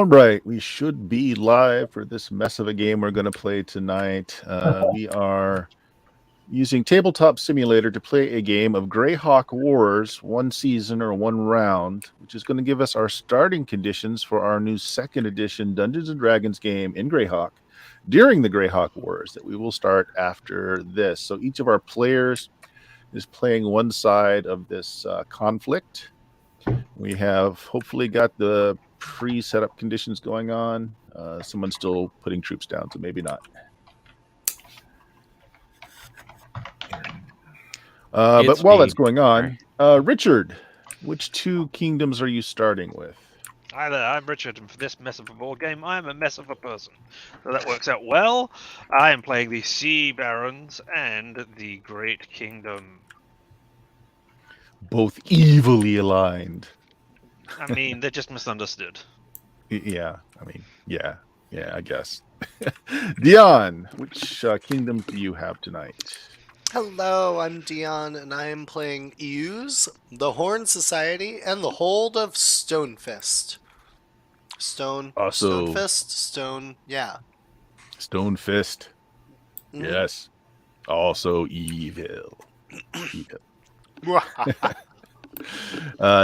right, we should be live for this mess of a game we're going to play tonight. We are using Tabletop Simulator to play a game of Greyhawk Wars, one season or one round, which is going to give us our starting conditions for our new second edition Dungeons & Dragons game in Greyhawk during the Greyhawk Wars that we will start after this. So each of our players is playing one side of this conflict. We have hopefully got the pre-set up conditions going on. Someone's still putting troops down, so maybe not. But while that's going on, Richard, which two kingdoms are you starting with? Hi there, I'm Richard, and for this mess of a board game, I am a mess of a person. So that works out well. I am playing the Sea Barons and the Great Kingdom. Both evilly aligned. I mean, they're just misunderstood. Yeah, I guess. Dion, which kingdoms do you have tonight? Hello, I'm Dion, and I am playing Euse, the Horn Society, and the Hold of Stonefist. Yeah. Stonefist. Mm-hmm. Yes. Also evil.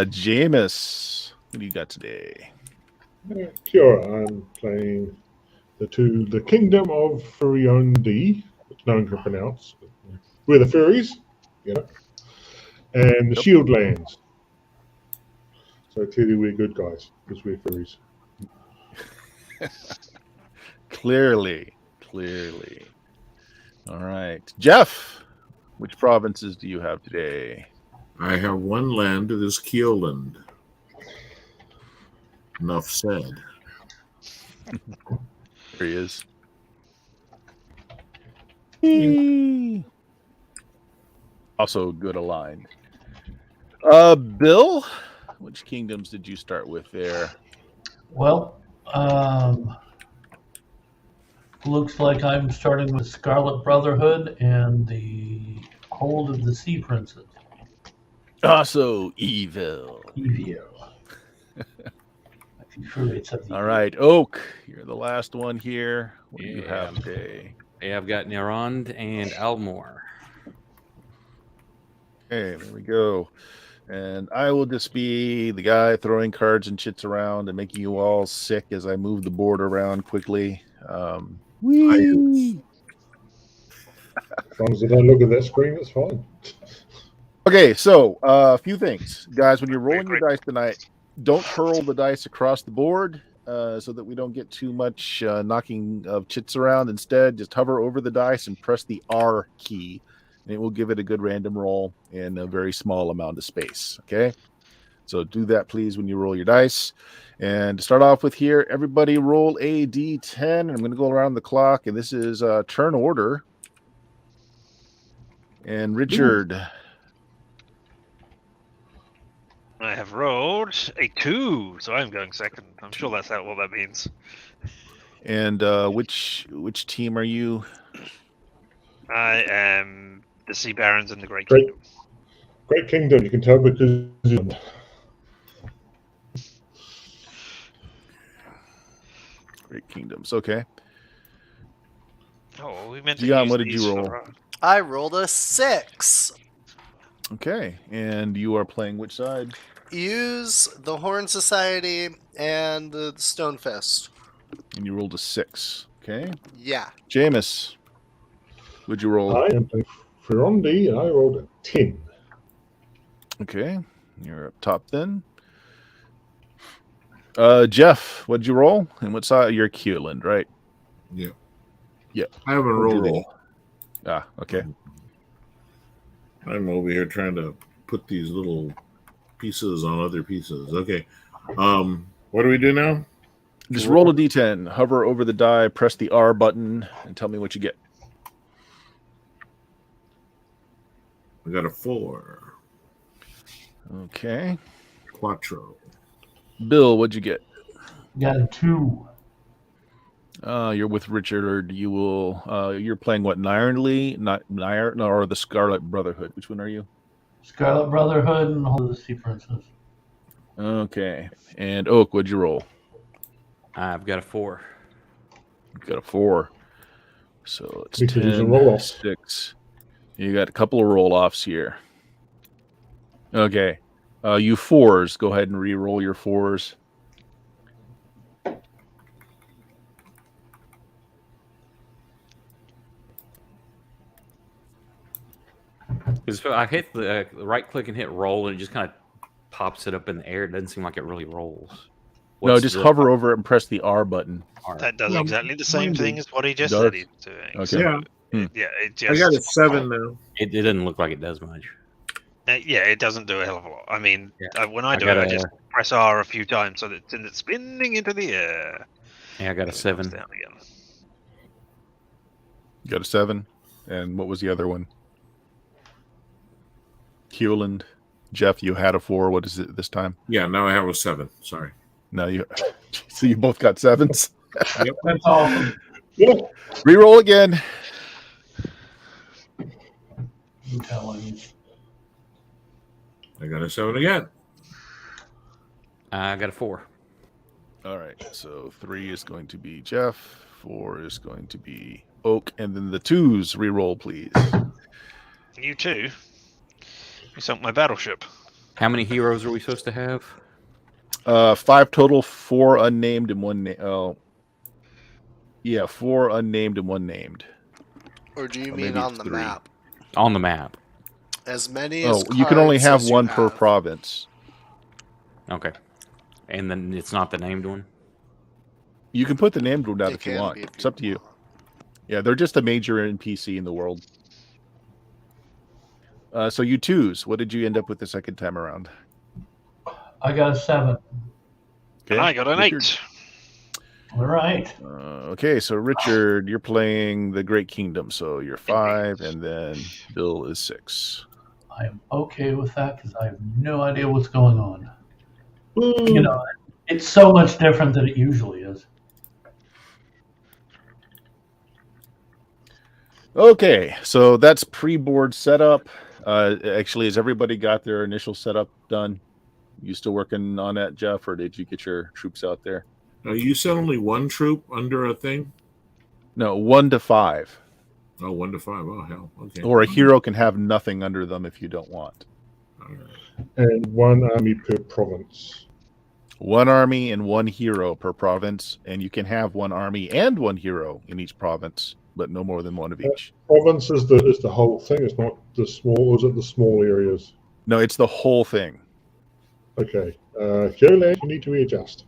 Jameis, what do you got today? Sure, I'm playing the Kingdom of Furiondi, which no one can pronounce. We're the Furies, and the Shield Lands. So clearly we're good guys because we're Furies. Clearly. All right. Jeff, which provinces do you have today? I have one land, it is Keoland. Enough said. There he is. Also good aligned. Bill, which kingdoms did you start with there? Well, looks like I'm starting with Scarlet Brotherhood and the Hold of the Sea Princes. Also evil. All right, Oak, you're the last one here. What do you have today? I've got Nerond and Almor. Okay, there we go. And I will just be the guy throwing cards and chits around and making you all sick as I move the board around quickly. As long as I don't look at that screen, it's fine. Okay, so a few things. Guys, when you're rolling your dice tonight, don't hurl the dice across the board so that we don't get too much knocking of chits around. Instead, just hover over the dice and press the R key, and it will give it a good random roll in a very small amount of space. Okay, so do that, please, when you roll your dice. And to start off with here, everybody roll a D10. I'm going to go around the clock, and this is turn order. And Richard... I have rolled a 2, so I'm going second. I'm sure that's what that means. And which team are you? I am the Sea Barons and the Great Kingdom. Kingdom. Great Kingdom, you can tell because... Great Kingdoms, okay. Oh, we meant to Dion, use what did these you roll? for... I rolled a 6. Okay, and you are playing which side? Euse, the Horn Society, and the Stonefist. And you rolled a 6. Okay. Yeah. Jameis, what'd you roll? I am playing Furiondi, and I rolled a 10. Okay, you're up top then. Jeff, what'd you roll? And what side? You're Keeland, right? Yeah. Yeah. I haven't rolled any. Ah, okay. I'm over here trying to put these little pieces on other pieces. Okay. What do we do now? Just roll a D10, hover over the die, press the R button, and tell me what you get. I got a 4. Okay. Quattro. Bill, what'd you get? Got a 2. You're with Richard. You will. You're playing what? Nirely, not Nire, no, or the Scarlet Brotherhood. Which one are you? Scarlet Brotherhood and Hold of the Sea Princes. Okay. And Oak, what'd you roll? I've got a 4. You've got a 4. So it's We could use a 10, roll-off. 6. You got a couple of roll-offs here. Okay. You 4s, go ahead and re-roll your 4s. Because I hit the right click and hit roll, and it just kind of pops it up in the air. It doesn't seem like it really rolls. No, just hover over it and press the R button. That does Yeah, exactly the same mine thing did. as what he just Does? said he's doing. Okay. So, Yeah. yeah, it I just got a 7 now. It doesn't look like it does much. yeah, it doesn't do a hell of a lot. I mean, Yeah. when I I do it, got I just press R a few times so that it's spinning into the air. Yeah, I got a and it comes 7. down again. You got a 7. And what was the other one? Hewland. Jeff, you had a 4. What is it this time? Yeah, now I have a 7. Sorry. No, you. So you both got 7s. That's awesome. Yeah. Reroll again. I'm telling you. I got a 7 again. I got a 4. All right. So 3 is going to be Jeff. 4 is going to be Oak, and then the 2s reroll, please. You too. You sunk my battleship. How many heroes are we supposed to have? 5 total, 4 unnamed and 1 name. Oh, yeah, 4 unnamed and 1 named. Or do you Or mean maybe on it's the 3. map? On the map. As many Oh, as you can only cards have as you 1 per have. province. Okay. And then it's not the named one? You can put the named one down It if you can want. be if It's up to you. Yeah, they're just a major NPC in the world. So you 2s, what did you end up with the second time around? I got a 7. Okay. And I got an Richard? 8. All right. Okay, so Richard, you're playing the Great Kingdom, so you're 5, and then Bill is 6. I am okay with that because I have no idea what's going on. Woo. You know, it's so much different than it usually is. Okay, so that's pre-board setup. Actually, has everybody got their initial setup done? You still working on that, Jeff, or did you get your troops out there? You said only 1 troop under a thing? No, 1 to 5. Oh, 1 to 5. Oh, hell. Okay. Or a hero can have nothing under them if you don't want. All right. And 1 army per province. 1 army and 1 hero per province, and you can have 1 army and 1 hero in each province, but no more than 1 of each. Province is the whole thing. It's not the small. Or is it the small areas? No, it's the whole thing. Okay. Joland, you need to readjust.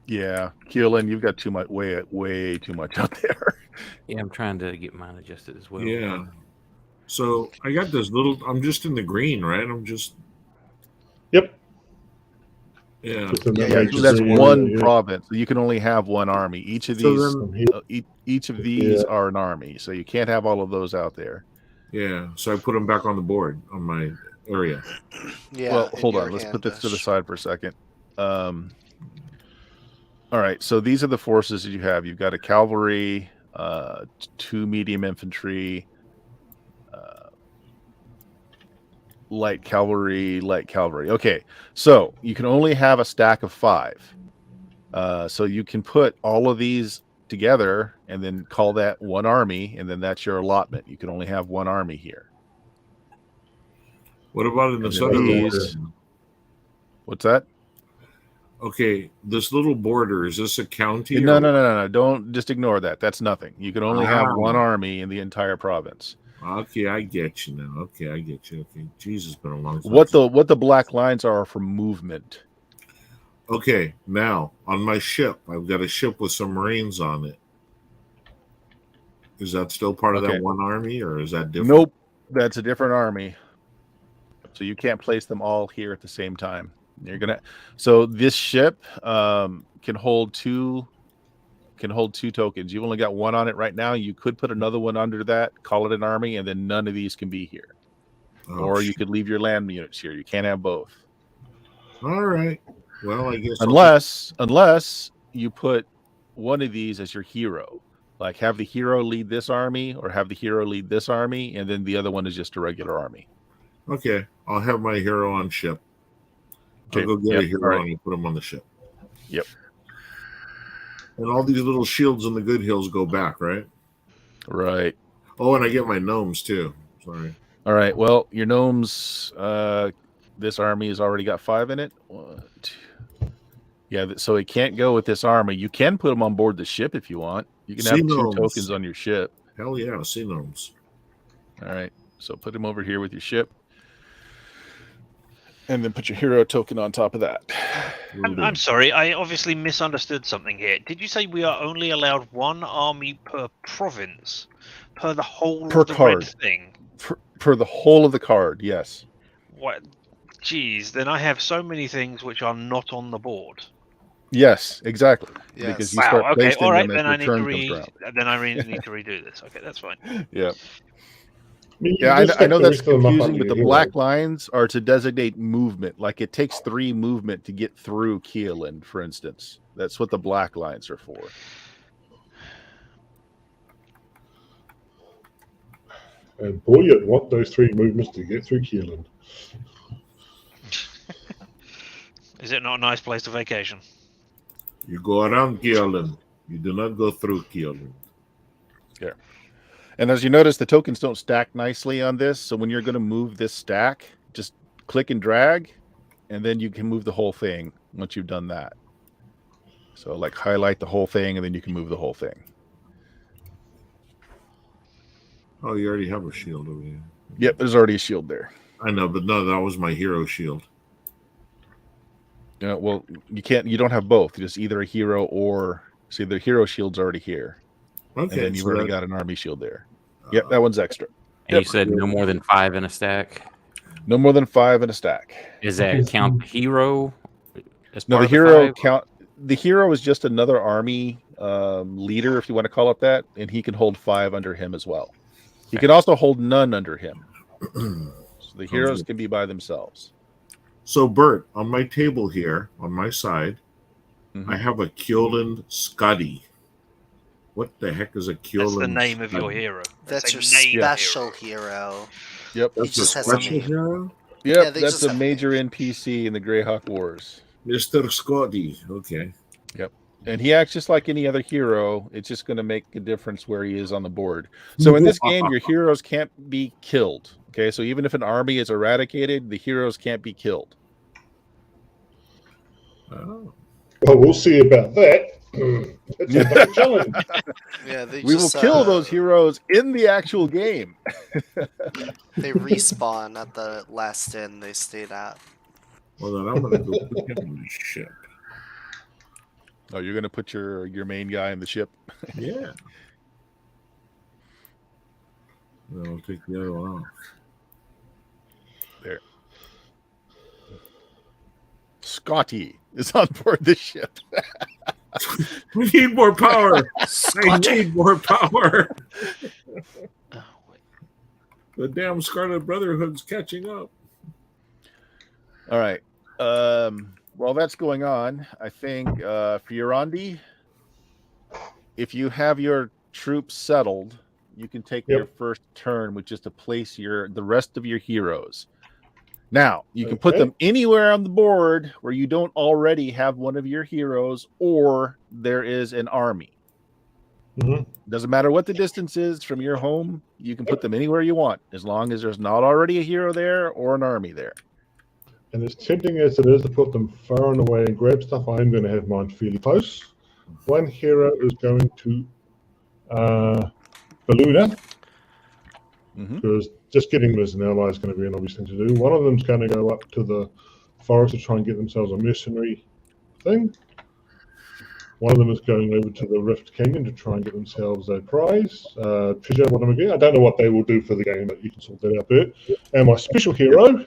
Yeah, Keelan, you've got too much, way too much out there. Yeah, I'm trying to get mine adjusted as well. Yeah. So I got this little. I'm just in the green, right? I'm just. Yep. Yeah. Just in that Yeah, major that's area, 1 yeah. province. You can only have 1 army. Each of So these, then- From here. each of these are an army, so you can't have all of those out there. Yeah. So I put them back on the board on my area. Yeah. Well, in hold your on. Let's put this to the ambush. side for a second. All right. So these are the forces that you have. You've got a cavalry, 2 medium infantry, light cavalry. Okay. So you can only have a stack of 5. So you can put all of these together and then call that 1 army, and then that's your allotment. You can only have 1 army here. What about in the And then southern these- border? What's that? Okay, this little border, is this a county? No, or no, what? no, no, no. Don't just ignore that. That's nothing. You can only have Ah. 1 army in the entire province. Okay, I get you now. Okay, I get you. Okay, Jesus, been a long time. What the black lines are for movement. Okay, now on my ship, I've got a ship with some Marines on it. Is that still part of Okay. that 1 army, or is that different? Nope, that's a different army. So you can't place them all here at the same time. So this ship can hold 2 tokens. You've only got 1 on it right now. You could put another one under that, call it an army, and then none of these can be here. Oh, Or you shit. could leave your land units here. You can't have both. All right. Well, I guess Unless you put one of these as your hero. Like have the hero lead this army or have the hero lead this army, and then the other one is just a regular army. Okay, I'll have my hero on ship. I'll go get Yep, a hero all right. and put him on the ship. Yep. And all these little shields in the good hills go back, right? Right. Oh, and I get my gnomes too. Sorry. All right. Well, your gnomes. This army has already got 5 in it. 1, 2. Yeah. So it can't go with this army. You can put them on board the ship if you want. You can Sea have 2 gnomes. tokens on your ship. Hell yeah, sea gnomes. All right. So put them over here with your ship. And then put your hero token on top of that. I'm sorry, I obviously misunderstood something here. Did you say we are only allowed 1 army per province? Per the whole Per of the card. red thing? For the whole of the card, yes. What? Jeez, then I have so many things which are not on the board. Yes, exactly. Yes. Because you Wow, start okay, placing alright, them as then your turn comes around. need to redo this. Okay, that's fine. Yeah. I mean, you Yeah, just I stick know the that's rest of them up confusing, under but the your black hero. lines are to designate movement. Like it takes 3 movement to get through Keelan, for instance. That's what the black lines are for. And boy, you'd want those 3 movements to get through Keelan. Is it not a nice place to vacation? You go around Keelan. You do not go through Keelan. And as you notice, the tokens don't stack nicely on this. So when you're going to move this stack, just click and drag, and then you can move the whole thing once you've done that. So like highlight the whole thing, and then you can move the whole thing. Oh, you already have a shield over here. Yep, there's already a shield there. I know, but no, that was my hero shield. Well, you don't have both. Just either a hero or see the hero shield's already here. Okay, And then you've so already that- got an army shield there. Yep, that one's extra. And you said no more than 5 in a stack. No more than 5 in a stack. Is that count the hero? As No, part the of hero 5? count. The hero is just another army leader, if you want to call it that, and he can hold 5 under him as well. He can also hold none under him. So the heroes can be by themselves. So, Bert, on my table here, on my side, Mhm. I have a Kyolan Scuddy. What the heck is a Kyolan? That's the name of your Scuddy? hero. That's your a name special hero. Yep, He That's just a has a special name. hero? yep, Yeah, they that's just a have major names. NPC in the Greyhawk Wars. Mr. Scotty. Okay. And he acts just like any other hero. It's just going to make a difference where he is on the board. So in this game, your heroes can't be killed. Okay, so even if an army is eradicated, the heroes can't be killed. Oh. Well, we'll see about that. It's a big challenge. Yeah, they We will just, kill those heroes in the actual game. They respawn at the last inn they stayed at. Well, then I'm going to go put him on the ship. Oh, you're going to put your main guy in the ship? Yeah. Then I'll take the other one off. There. Scotty is on board the ship. We need more power. I Scotty! need more power. Oh, wait. The damn Scarlet Brotherhood's catching up. All right. While that's going on, I think for Yurandi, if you have your troops settled, you can take your first turn, which is to place the rest of your heroes. Now, you can put them anywhere on the board where you don't already have one of your heroes or there is an army. Mhm. Doesn't matter what the distance is from your home, you can put them anywhere you want, as long as there's not already a hero there or an army there. And as tempting as it is to put them far and away and grab stuff, I'm going to have mine fairly close. One hero is going to Baluna, because just getting them as an ally is going to be an obvious thing to do. One of them's going to go up to the forest to try and get themselves a mercenary thing. One of them is going over to the Rift Canyon to try and get themselves a prize. Treasure, what am I getting? I don't know what they will do for the game, but you can sort that out, Bert. And my special hero,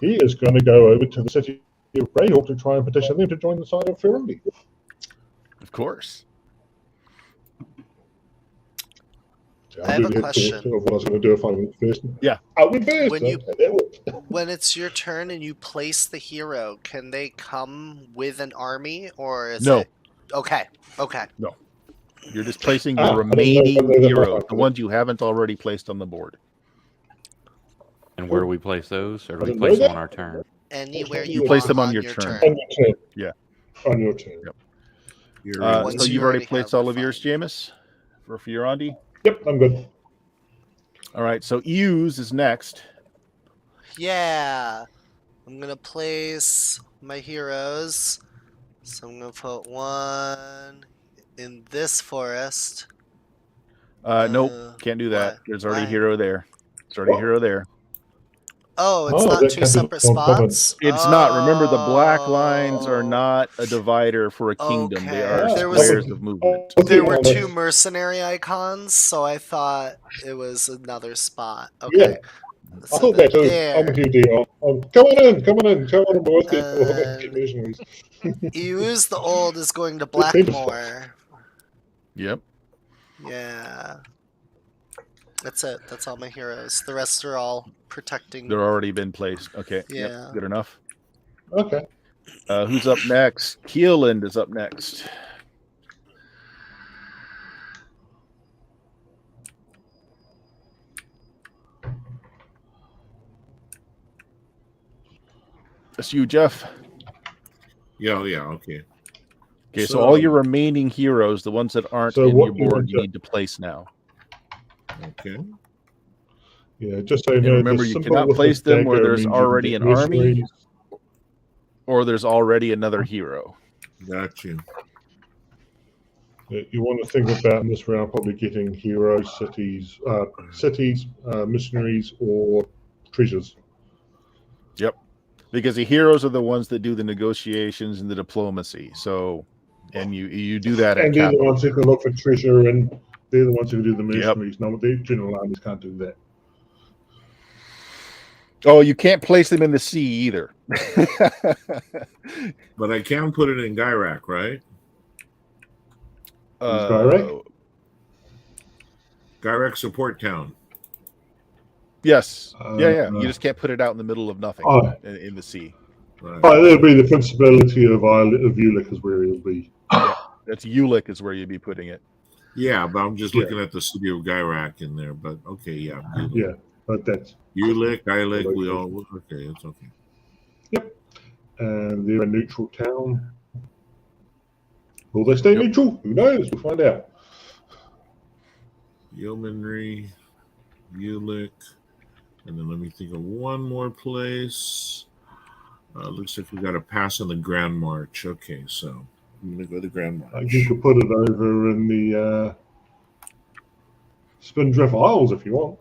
he is going to go over to the city of Greyhawk to try and petition them to join the side of Ferrari. Of course. So I have I'll do a the question. of what I was going to do if I went first. Yeah. I went first. When you- That worked. When it's your turn and you place the hero, can they come with an army or is No. it? Okay. Okay. You're just placing Ah, the I didn't know remaining they were heroes, not. the ones you haven't already placed on the board. And where do we place those? Or do I we didn't place know them on that. our turn? anywhere You you place want them on on your your turn. On your turn. Yeah. On your turn. Yep. You're Once So you you've already already placed have all the of yours, fine. Jameis, for your Andy? Yep, I'm good. All right, so Euse is next. Yeah. I'm gonna place my heroes. So I'm gonna put one in this forest. Nope, can't do that. Why? There's already a Why? hero there. It's already a hero there. Oh, it's Oh, not that two can't be separate uncommon. spots? It's not. Remember, the black lines are Oh. not a divider for a kingdom. They are Okay. There was- squares of movement. There were on two this. mercenary icons, so I thought it was another spot. Yeah. Okay. I So thought then that too. I'm with you, Dion. Come on in, boys. Get missionaries. Use the old is going to Let's paint a Blackmore. Yep. Yeah. That's it. That's all my heroes. The rest are all protecting. They're already been placed. Okay. Yeah. Yep, good enough. Okay. Who's up next? Keeland is up next. That's you, Jeff. Yeah, okay. Okay, so all your remaining heroes, the ones that aren't So in what your do you board, want you to- need to place now. Okay. Yeah, just so you And know, remember, the you symbol cannot with place the them where dagger there's means you can already get an army. mercenaries. Or there's already another hero. Got you. You want to think about in this round probably getting heroes, cities, missionaries, or treasures. Yep. Because the heroes are the ones that do the negotiations and the diplomacy. So, and you do that at And they're the capital. ones who can look for treasure, and they're the ones who do the mercenaries. Now, the general armies can't do that. Oh, you can't place them in the sea either. But I can put it in Gyrak, right? Gyrak? Gyrak support town. Yes. Yeah. You Uh, just can't put it out in the middle of nothing Oh. in the sea. Right. It'll be the principality of Ulick is where it'll be. That's Ulick is where you'd be putting it. Yeah, but I'm just Yeah. looking at the city of Gyrak in there. But okay, yeah. Ulick. Yeah, but that's Ulick, Gylik, we all okay. It's okay. and they're a neutral town. Will they stay neutral? Who knows? We'll find out. Yeomanry, Ulick, and then let me think of one more place. Looks like we got a pass on the Grand March. Okay, so I'm gonna go to the Grand March. You could put it over in the Spindrift Isles if you want.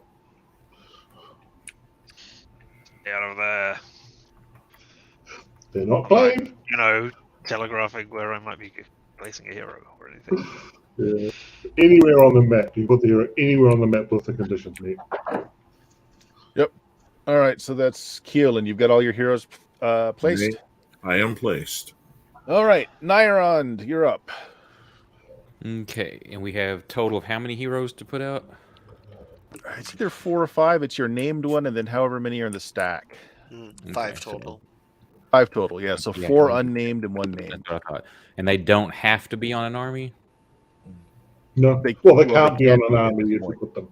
Out of there, They're not claimed. telegraphing where I might be placing a hero or anything. Yeah. Anywhere on the map. You put the hero anywhere on the map with the conditions met. All right, so that's Keel, and you've got all your heroes placed. I am placed. All right, Nyrond, you're up. Okay, and we have total of how many heroes to put out? It's either 4 or 5. It's your named one, and then however many are in the stack. 5 Okay, so- total. 5 total, yeah. So Yeah, 4 okay. unnamed and 1 That's named. what I thought. And they don't have to be on an army? No. They can't be on can't an be at army this if you point. put them.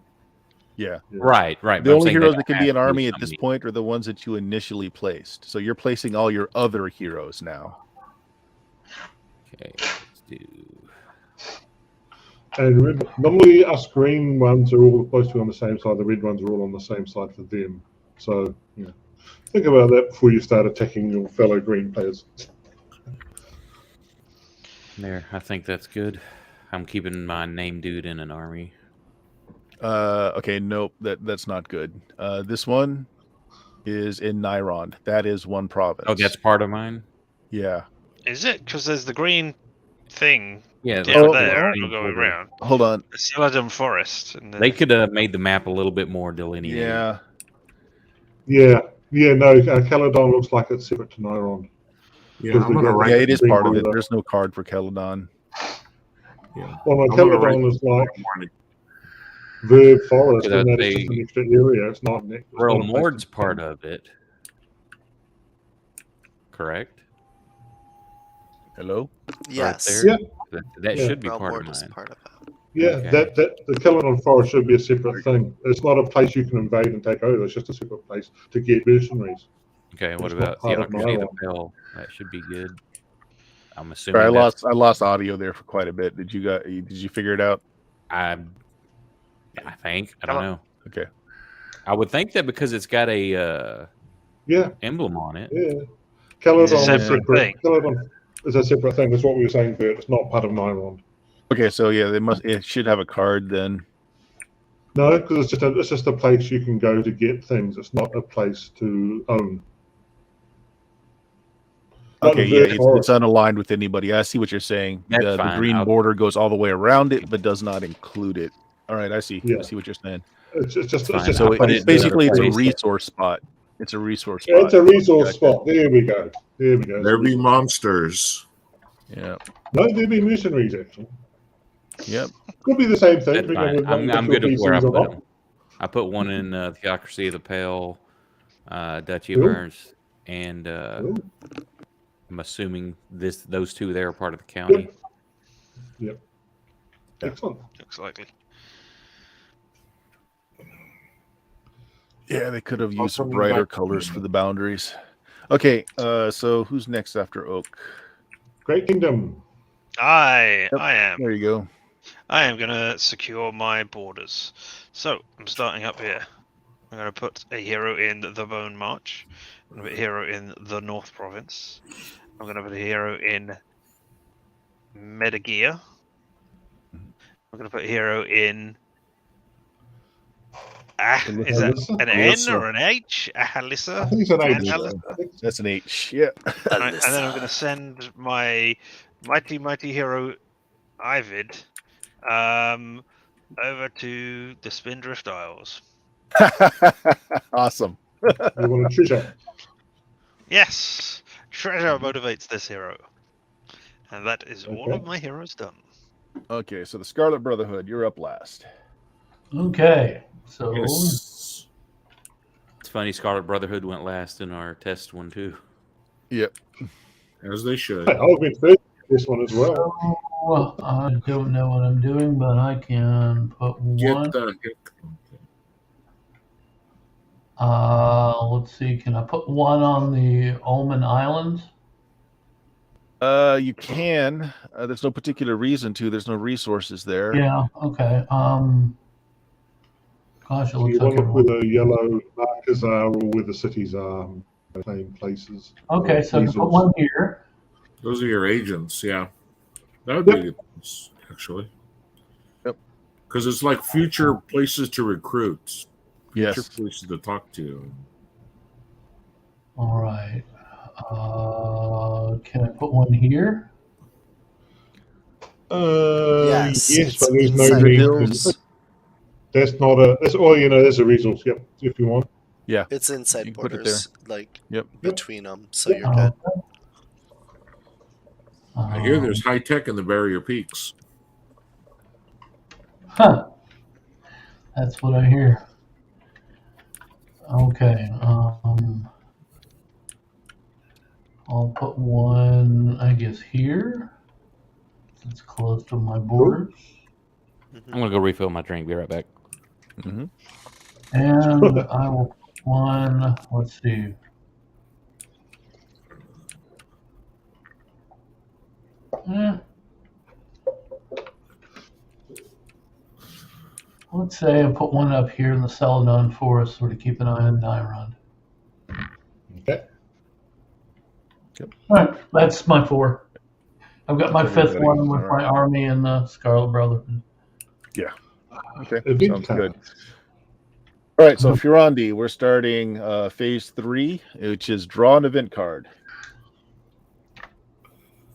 Yeah. Right. The but I'm only saying they heroes don't that can have be an to army at this somebody. point are the ones that you initially placed. So you're placing all your other heroes now. Okay, let's do... And normally us green ones are all supposed to be on the same side. The red ones are all on the same side for them. So think about that before you start attacking your fellow green players. There, I think that's good. I'm keeping my name dude in an army. Okay, nope, that's not good. This one is in Nyrond. That is one province. Oh, that's part of mine? Yeah. Is it? Because there's the green thing Yeah, down Oh, there green going border. around. Hold on. The Celadon Forest. And They could have made the map a little bit more delineated. Yeah. No, Caledon looks like it's separate to Nyrond. Yeah, Because I'm we gonna got- write. Yeah, it is green part of it. border. There's no card for Caledon. Yeah. Well, no, I'm gonna Caledon write- is like Verb Forest, Could and I that's say- just an extra area. It's not. It's Earl not a place Mord's to- part of it. Correct? Hello? Yes. there. Yeah. That Yeah. should be Realm part Ward of is mine. part of it. Yeah, Okay. that the Caledon Forest should be a separate thing. It's not a place you can invade and take over. It's just a separate place to get mercenaries. Okay, what It's not about part of Theocracy of the my Pale? That should be good. I'm Sorry, assuming I lost audio there for quite a bit. Did you figure it out? I think. I don't Come on. know. Okay. I would think that because it's got a Yeah, emblem on it. yeah. Caledon It's a is separate separate. thing. Caledon is a separate thing. That's what we were saying, Bert. It's not part of Nyrond. Okay, so yeah, it should have a card then. No, because it's just a place you can go to get things. It's not a place to own. Not Okay, in yeah, Vert Forest. it's unaligned with anybody. I see what you're saying. That's The fine. green border goes all the way around it, but does not include it. All right, I see. Yeah. I see what you're saying. It's just It's fine. So I'll put it in basically, it's another a place. resource spot. It's a resource Yeah, spot. it's a resource Gotcha. spot. There we go. There we go. There be monsters. Yeah. No, there'd be mercenaries actually. Yep. Could be the same thing. That's depending fine. on whether I'm you get good your with where I PCs or put not. them. I put one in Theocracy of the Pale, Duchy Cool. of Burns, and Cool. I'm assuming those two there are part of the county. Yep. Excellent. Looks likely. Yeah, they could have used some coming brighter back. colors for the boundaries. Okay, so who's next after Oak? Great Kingdom. I Yep. am. There you go. I am going to secure my borders. So, I'm starting up here. I'm going to put a hero in the Bone March. I'm going to put a hero in the North Province. I'm going to put a hero in Medagear. I'm going to put a hero in... is that Alyssa? an N Alyssa. or an H? I Alyssa? think it's an An H. Alyssa? That's an H. Yeah. Right, and then I'm going to send my mighty hero Ivid over to the Spindrift Isles. Awesome. You want a treasure? Yes, treasure motivates this hero, and that is all Okay. of my heroes done. Okay, so the Scarlet Brotherhood, you're up last. Okay, so Yes. It's funny, Scarlet Brotherhood went last in our test one too. Yep. As they should. Hey, I've been first in this one as well. so I don't know what I'm doing, but I can put Get one. the Let's see, can I put one on the Ulman Islands? You can. There's no particular reason to. There's no resources there. Yeah, okay. Gosh, it So looks you like want to look where the yellow markers are or where the cities are, same places. okay, so I can put Resource. one here. Those are your agents, yeah. That would be Yep. good, actually. Yep. Because it's like future places to recruit, future Yes. places to talk to. All right. Can I put one here? Yes, Yes, it's but there's no inside need. hills. That's not a. That's all you know. There's a resource. Yep, if you want. It's inside You can put it borders, like Yep. between them, so you're Oh, good. I hear there's high tech in the barrier peaks. Huh. That's what I hear. Okay. I'll put one, I guess, here. It's close to my borders. I'm gonna go refill my drink. Be right back. Mm-hmm. And I will put one, let's see. Let's say I put one up here in the Celadon Forest, sort of keep an eye on Nyrond. Okay. All right, that's my 4. I've got my 5th Everybody. one with All my army and the Scarlet Brotherhood. Okay. A big Sounds town. good. All right, so Furondi, we're starting phase 3, which is draw an event card.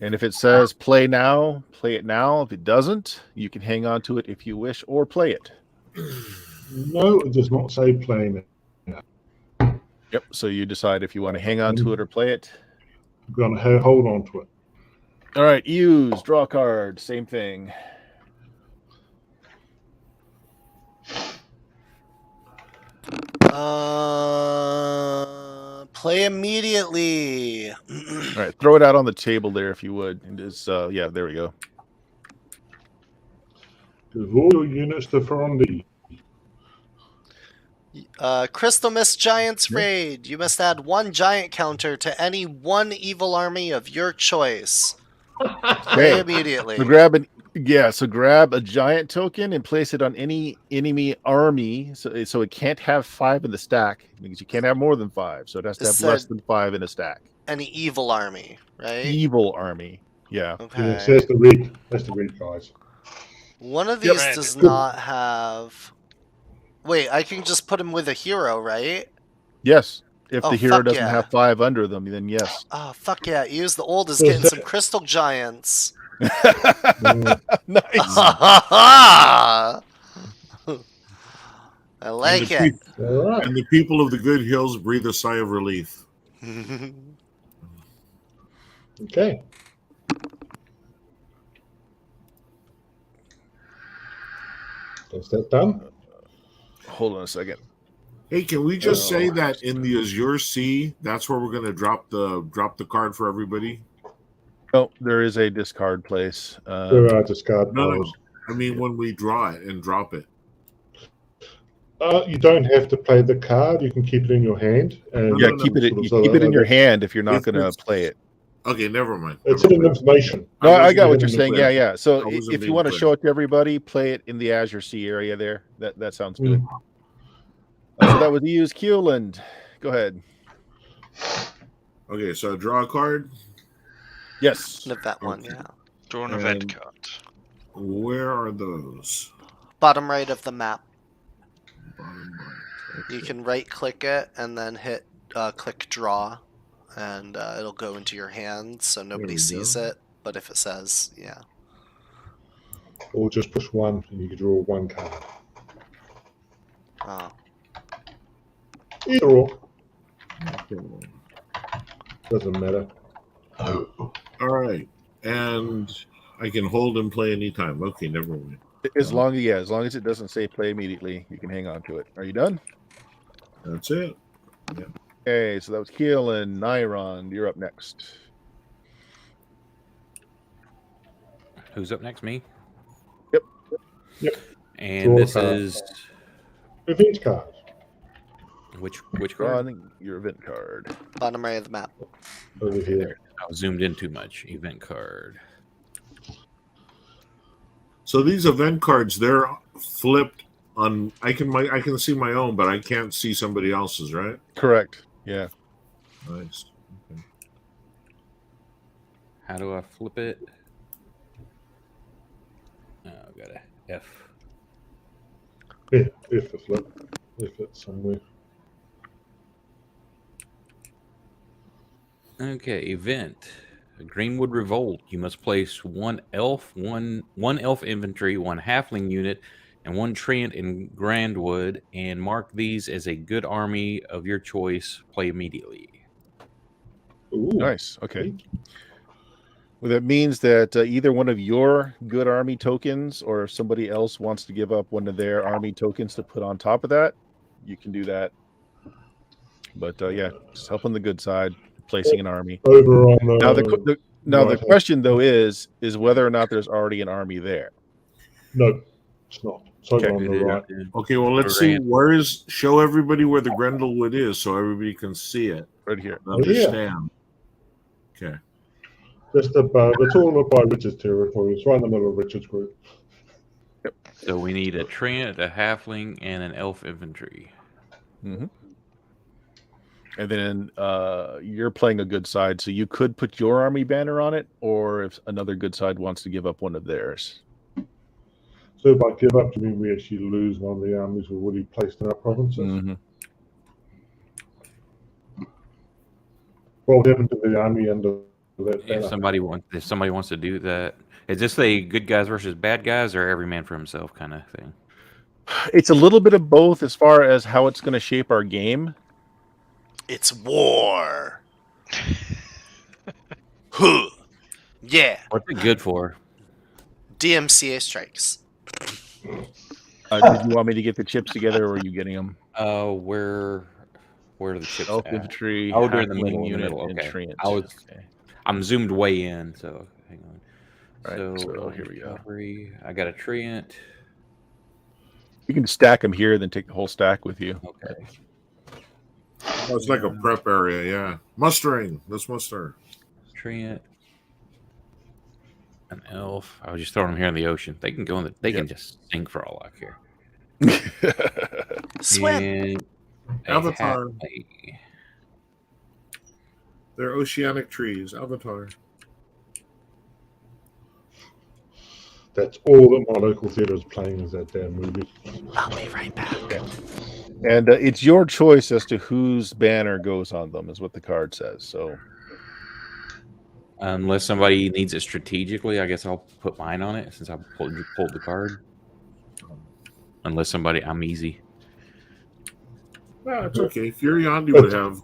And if it says play now, play it now. If it doesn't, you can hang on to it if you wish or play it. No, it does not say playing it. Yep. So you decide if you want to hang on to it or play it. I'm going to hold on to it. All right, use, draw a card, same thing. Play immediately. All right, throw it out on the table there if you would. And just, yeah, there we go. Give all your units to Frondi. Crystal Mist Giants Raid. You must add 1 giant counter to any 1 evil army of your choice. Play Okay. immediately. So grab a giant token and place it on any enemy army. So it can't have 5 in the stack because you can't have more than 5. So it has to have less than 5 in a stack. Any evil army, right? Evil army. Yeah. Okay. It says the red. That's the red, guys. One of these Red. does not have. Wait, I can just put him with a hero, right? Yes. If Oh, the hero fuck doesn't yeah. have 5 under them, then yes. Oh, fuck yeah. Use the old is So getting is some crystal giants. Nice. I like And it. All right. And the people of the Good Hills breathe a sigh of relief. Okay. Is that done? Hold on a second. Hey, can we just say that in the Azure Sea, that's where we're going to drop the card for everybody? Oh, there is a discard place. There are discard No, piles. I mean when we draw it and drop it. You don't have to play the card. You can keep it in your hand. And Yeah, keep it in your hand if you're not going to play it. Okay, never mind. It's hidden information. No, I got what wasn't you're saying. clear. Yeah. So I wasn't if you being want to clear. show it to everybody, play it in the Azure Sea area there. That sounds good. So that was EU's Keeland. Go ahead. Okay, so draw a card. Yes. That one, Okay. yeah. Draw an event And- card. Where are those? Bottom right of the map. Bottom right. You Okay. can right click it and then hit click draw, and it'll go into your hand so nobody we sees go. it. But if it says, yeah. Or just push 1 and you can draw 1 card. Oh. Either or. Okay. Doesn't matter. All right, and I can hold and play anytime. Okay, never mind. As long as it doesn't say play immediately, you can hang on to it. Are you done? That's it. Okay, so that was Keelan. Nyron, you're up next. Who's up next? Me? Yep. And Draw a this card. is Event card. which I card? think your event card. Bottom right of the map. Over here. I was zoomed in too much. Event card. So these event cards, they're flipped on. I can see my own, but I can't see somebody else's. Right? Correct. Yeah. Nice. Okay. How do I flip it? Oh, got a F. Yeah, if the flip. If it's somewhere. Okay, event. Greenwood Revolt. You must place 1 elf, one elf infantry, 1 halfling unit, and 1 treant in Grandwood, and mark these as a good army of your choice. Play immediately. Ooh. Nice. Okay. Well, that means that either one of your good army tokens, or if somebody else wants to give up one of their army tokens to put on top of that, you can do that. But yeah, just help on the good side, placing an army. Over on the. Now the right hand. question though is whether or not there's already an army there. No, it's not. It's over Okay. on the right. Okay. Well, let's see. Show everybody where the Grendelwood is, so everybody can see it. Right here. Understand. Okay. Just above. It's all up by Richard's territory. It's right in the middle of Richard's group. So we need a treant, a halfling, and an elf infantry. Mm-hmm. And then you're playing a good side, so you could put your army banner on it, or if another good side wants to give up one of theirs. So if I give up, do you mean we actually lose one of the armies we've already placed in our provinces? Mm-hmm. What would happen to the army under that banner? If somebody wants to do that, is this a good guys versus bad guys, or every man for himself kind of thing? It's a little bit of both as far as how it's going to shape our game. It's war. Huh. Yeah. What's it good for? DMCA strikes. Did you want me to get the chips together, or are you getting them? Where are the chips Elf at? infantry, Oh, they're in the halfling middle. unit, Okay. and treant. Okay. I'm zoomed way in, so hang on. All right, so here we go. Cavalry, I got a treant. You can stack them here, then take the whole stack with you. Okay. Oh, it's like a prep area, yeah. Mustering. Let's muster. Treant. An elf. I was just throwing them here in the ocean. They can go in the. They can just sink for all I care. Swim. And Avatar. They're oceanic trees. Avatar. That's all that my local theatre is playing is that damn movie. I'll be right back. And it's your choice as to whose banner goes on them, is what the card says. So, unless somebody needs it strategically, I guess I'll put mine on it since I pulled the card. Unless somebody, I'm easy. No, it's okay. Furiandi would have.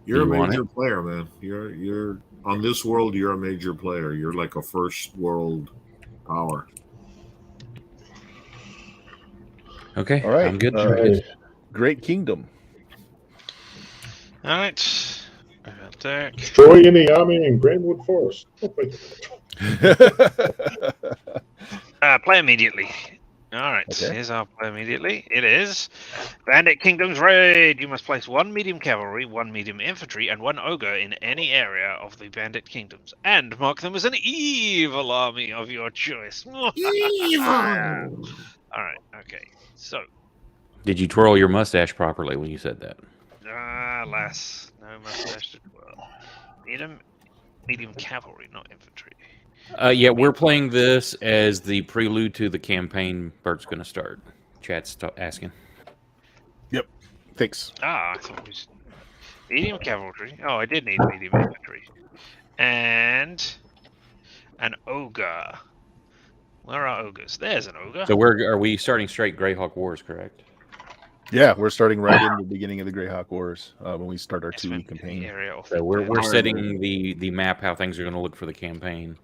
You're a You want major player, man. You're on this world. You're a major player. You're like a first world power. Okay, all right. I'm good. Great Kingdom. All right. Attack. Destroy any army in Greenwood Forest. Play immediately. All right. Okay. Here's our play immediately. It is Bandit Kingdom's Raid. You must place 1 medium cavalry, 1 medium infantry, and 1 ogre in any area of the Bandit Kingdoms, and mark them as an evil army of your choice. Evil. All right. Okay. So, Did you twirl your mustache properly when you said that? alas, no mustache to twirl. Medium cavalry, not infantry. Yeah, we're playing this as the prelude to the campaign Bert's going to start. Chat's asking. Yep. Thanks. I thought it was medium cavalry. Oh, I did need medium infantry. And an ogre. Where are ogres? There's an ogre. So are we starting straight Greyhawk Wars, correct? Yeah, we're starting right in the beginning of the Greyhawk Wars when we start our 2-week campaign. So we're setting the map, how things are going to look for the campaign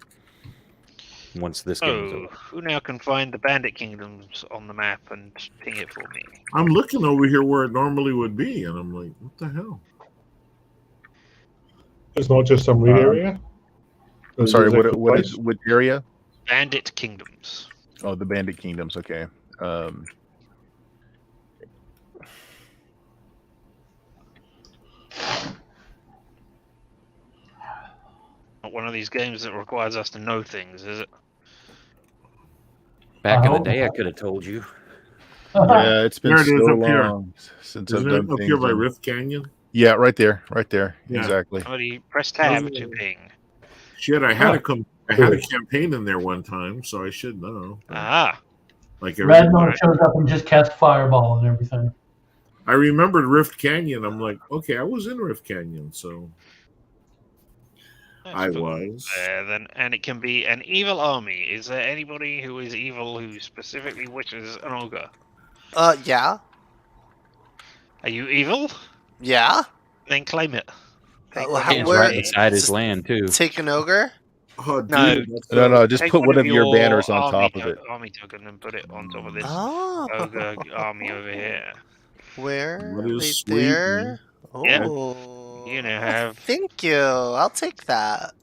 once this game is over. Who now can find the Bandit Kingdoms on the map and ping it for me? I'm looking over here where it normally would be, and I'm like, what the hell? It's not just some read area. I'm sorry, what area? Bandit Kingdoms. Oh, the Bandit Kingdoms. Okay. Not one of these games that requires us to know things, is it? Back in the day, I could have told you. Yeah, it's been There it is so up here. long since Isn't I've it done up things. here by Rift Canyon? Yeah, right there. Yeah. Exactly. Somebody press tab to ping. Shit, I had a campaign in there one time, so I should know. Like Radmore shows up and just casts fireball and everything. I remembered Rift Canyon. I'm like, okay, I was in Rift Canyon, so I was. Then, and it can be an evil army. Is there anybody who is evil who specifically wishes an ogre? Yeah. Are you evil? Yeah. Then claim it. It's right inside his land, too. Take an ogre? Oh, dude, No, just Take put one of your banners on army top of it. Army token and put it on top of this Oh. ogre army over here. Where? That Right is sweet, there? man. Oh. You now have. Thank you. I'll take that.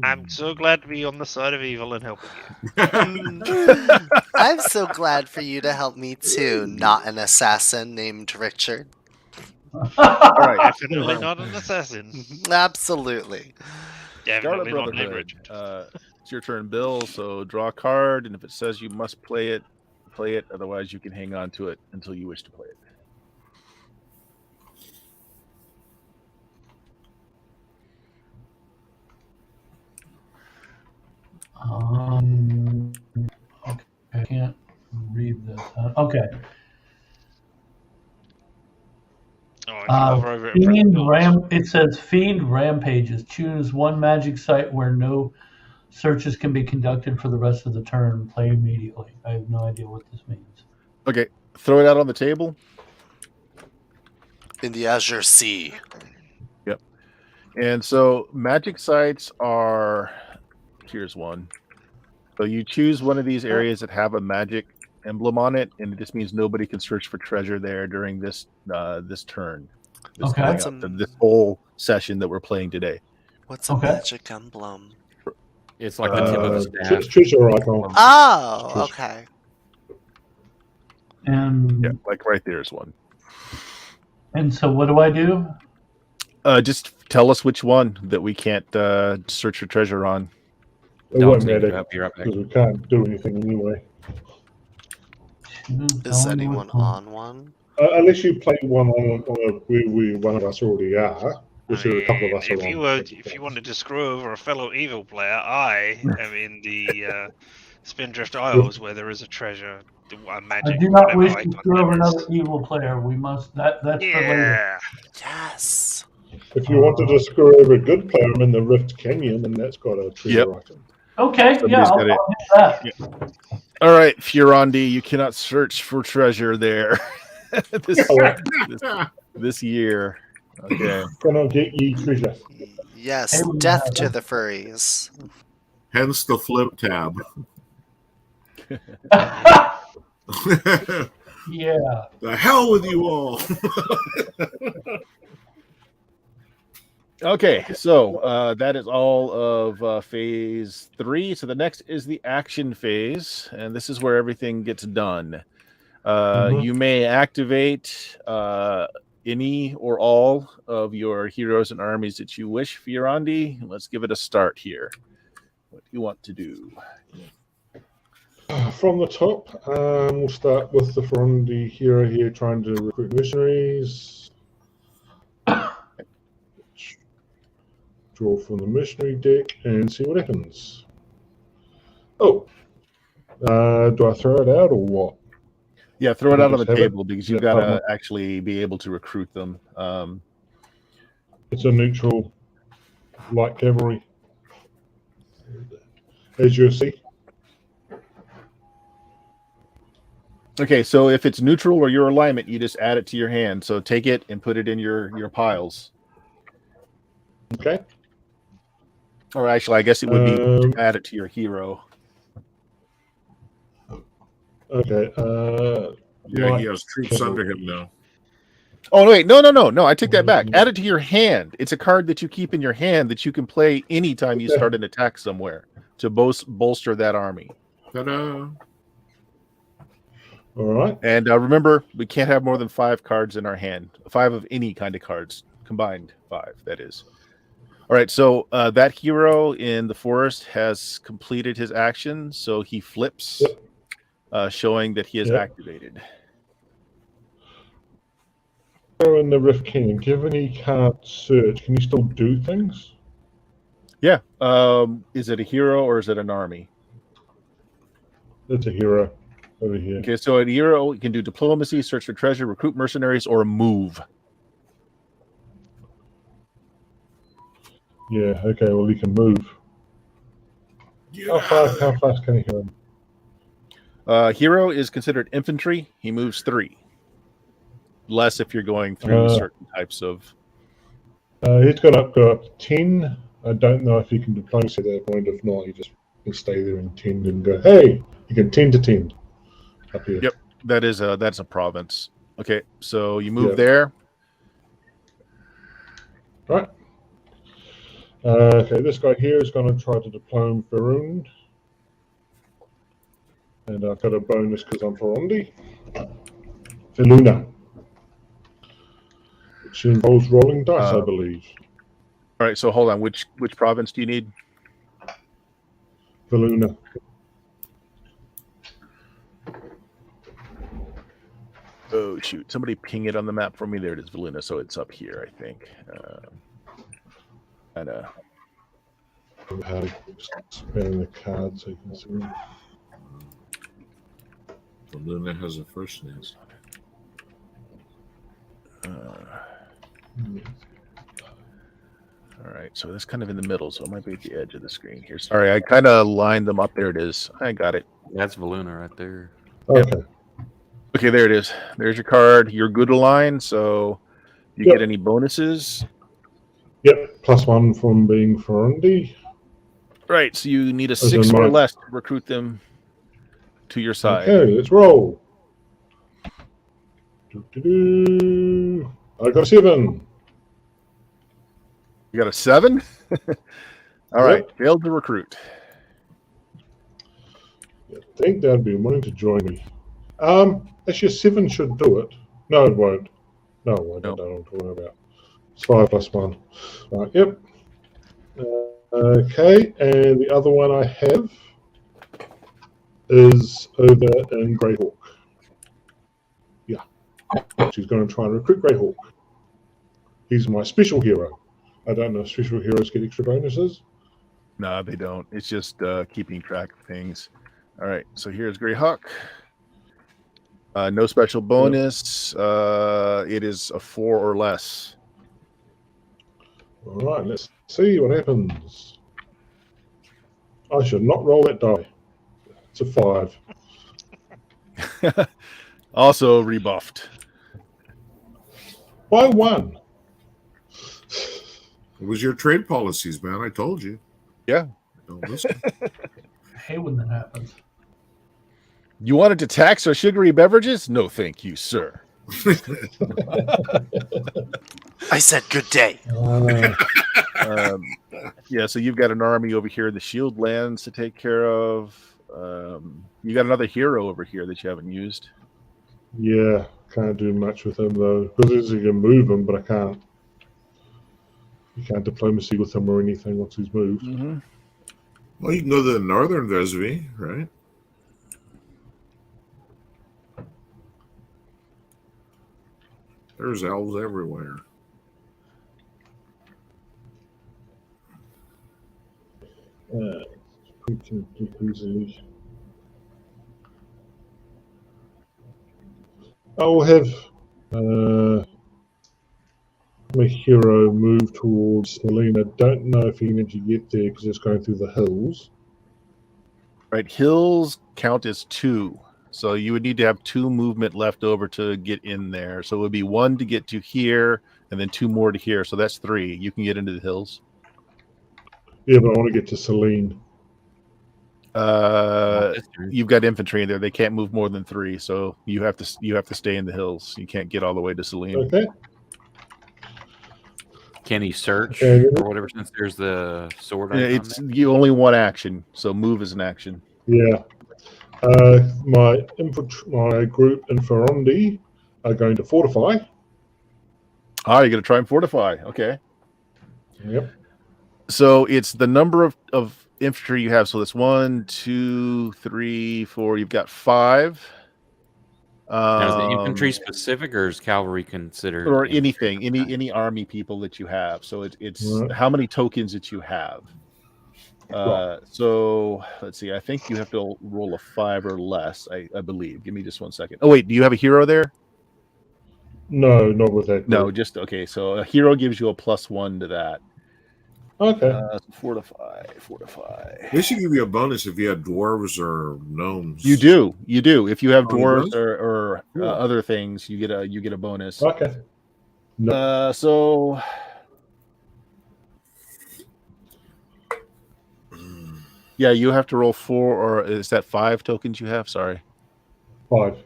I'm so glad to be on the side of evil and helping you. I'm so glad for you to help me too, not an assassin named Richard. All right. Definitely not an assassin. Absolutely. Definitely Scarlet not named Brotherhood. Richard. It's your turn, Bill. So draw a card, and if it says you must play it, play it. Otherwise, you can hang on to it until you wish to play it. Okay, I can't read this. Okay. Oh, I can hover over it and press It says Fiend Rampages. Choose one magic site where no searches can be conducted for the rest of the turn. Play immediately. I have no idea what this means. Okay, throw it out on the table. In the Azure Sea. Yep. And so magic sites are, here's one. So you choose one of these areas that have a magic emblem on it, and it just means nobody can search for treasure there during this this turn. This whole session that we're playing today. What's a magic emblem? It's like the tip of a staff. Choose your icon. Oh, okay. And Yeah, like right there's one. and so what do I do? Just tell us which one that we can't search for treasure on. It Dogs won't need to matter go. Be right back. because we can't do anything anyway. Is anyone on one? Unless you play one on where one of us already are, which there are a couple of us if around. you wanted to screw over a fellow evil player, I am in the Spindrift Isles where there is a treasure, a magic. I do not whatever wish to icon screw over that is. another evil player. We must. That's for later. Yeah. Yes. If you wanted to screw over a good player, I'm in the Rift Canyon, and that's got a treasure item. Okay, Somebody's I'll got do it. that. Yeah. All right, Furandi, you cannot search for treasure there this year. Okay. Gonna get ye treasure. Yes, Hey, we death have to it. the furries. Hence the flip tab. Yeah. The hell with you all. Okay, so that is all of phase 3. So the next is the action phase, and this is where everything gets done. You may activate any or all of your heroes and armies that you wish, Furandi. Let's give it a start here. What do you want to do? From the top, we'll start with the Frondi hero here trying to recruit missionaries. Draw from the missionary deck and see what happens. Oh, do I throw it out or what? Yeah, throw it out on the Just have it. table because you've Yeah, got to actually be able to recruit them. It's a neutral light cavalry, as you see. Okay, so if it's neutral or your alignment, you just add it to your hand. So take it and put it in your piles. Okay. Or actually, I guess it would be add it to your hero. Okay. Yeah, he has troops under him now. Oh, wait. No. I take that back. Add it to your hand. It's a card that you keep in your hand that you can play anytime you start an attack somewhere to bolster that army. Ta-da. All right. And remember, we can't have more than 5 cards in our hand. 5 of any kind of cards. Combined 5, that is. All right, so that hero in the forest has completed his action, so he flips, showing that he is activated. So in the Rift Canyon, given he can't search, can you still do things? Yeah. Is it a hero or is it an army? It's a hero over here. Okay, so a hero can do diplomacy, search for treasure, recruit mercenaries, or move. Yeah, okay, well, he can move. How fast can he run? Hero is considered infantry. He moves 3. Less if you're going through certain types of... He's got to go up to 10. I don't know if he can diplomacy at that point. If not, he just can stay there and tend and go, hey, you can 10 to 10 up here. Yep, that's a province. Okay, so you move there. Right. Okay, this guy here is going to try to diplome Varun. And I've got a bonus because I'm Farondi. Viluna. Which involves rolling dice, I believe. All right, so hold on. Which province do you need? Viluna. Oh, shoot. Somebody ping it on the map for me. There it is, Viluna. So it's up here, I think. How to spend the card so you can see. Luna has a first name. All right, so that's kind of in the middle, so it might be at the edge of the screen here. Sorry, I kind of lined them up. There it is. I got it. That's Valuna right there. Okay. Yep. Okay, there it is. There's your card. You're good aligned, so you get any bonuses? Yep, +1 from being Farundi. Right, so you need a 6 or less to recruit them to your side. Okay, let's roll. I got a 7. You got a 7? All right, failed to recruit. I think they'd be willing to join me. Actually, 7 should do it. No, it won't. No, it won't. No. I don't know what I'm talking about. It's 5 plus 1. Right, yep. Okay, and the other one I have is over in Greyhawk. Yeah. She's going to try and recruit Greyhawk. He's my special hero. I don't know if special heroes get extra bonuses. No, they don't. It's just keeping track of things. All right, so here's Greyhawk. No special bonus. It is a 4 or less. All right, let's see what happens. I should not roll that die. It's a 5. Also rebuffed. By 1. It was your trade policies, man. I told you. Yeah. Don't listen. I hate when that happens. You wanted to tax our sugary beverages? No, thank you, sir. I said good day. Yeah, so you've got an army over here, the shield lands to take care of. You got another hero over here that you haven't used. Yeah, can't do much with him though. Because you can move him, but I can't. You can't diplomacy with him or anything once he's moved. Mm-hmm. Well, you can go to the northern Vesvi, right? There's elves everywhere. I'll have my hero move towards Helena. Don't know if he can actually get there because it's going through the hills. Right, hills count as 2. So you would need to have 2 movement left over to get in there. So it would be 1 to get to here, and then 2 more to here. So that's 3. You can get into the hills. Yeah, but I want to get to Selene. You've got infantry in there. They can't move more than 3, so you have to stay in the hills. You can't get all the way to Selene. Okay. Can he search Okay. or whatever? Since there's the sword. Yeah, icon it's there? you only one action, so move is an action. Yeah. My group in Ferrondi are going to fortify. Ah, you're going to try and fortify. Okay. Yep. So it's the number of infantry you have. So that's 1, 2, 3, 4. You've got 5. Now, is the infantry specific, or is cavalry considered? Or infantry? anything, Okay. any army people that you have. So it's Right. how many tokens that you have. So let's see. I think you have to roll a 5 or less. I believe. Give me just 1 second. Oh wait, do you have a hero there? No, not with that. No, group. just okay. So a hero gives you a +1 to that. Okay. So fortify. They should give you a bonus if you had dwarves or gnomes. You do. If you have Oh, he dwarves does? or Cool. other things, you get a bonus. Okay. No. So yeah, you have to roll 4, or is that 5 tokens you have? Sorry, 5.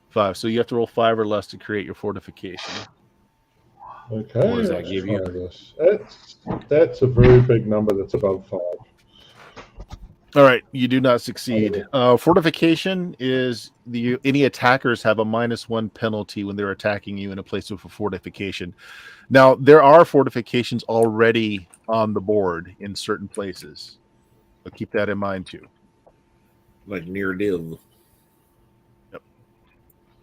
5. So you have to roll 5 or less to create your fortification. Okay. What does that give you? Let's try this. That's a very big number. That's above 5. All right, you do not succeed. Fortification is any attackers have a -1 penalty when they're attacking you in a place with a fortification. Now there are fortifications already on the board in certain places, but keep that in mind too. Like near div. Yep.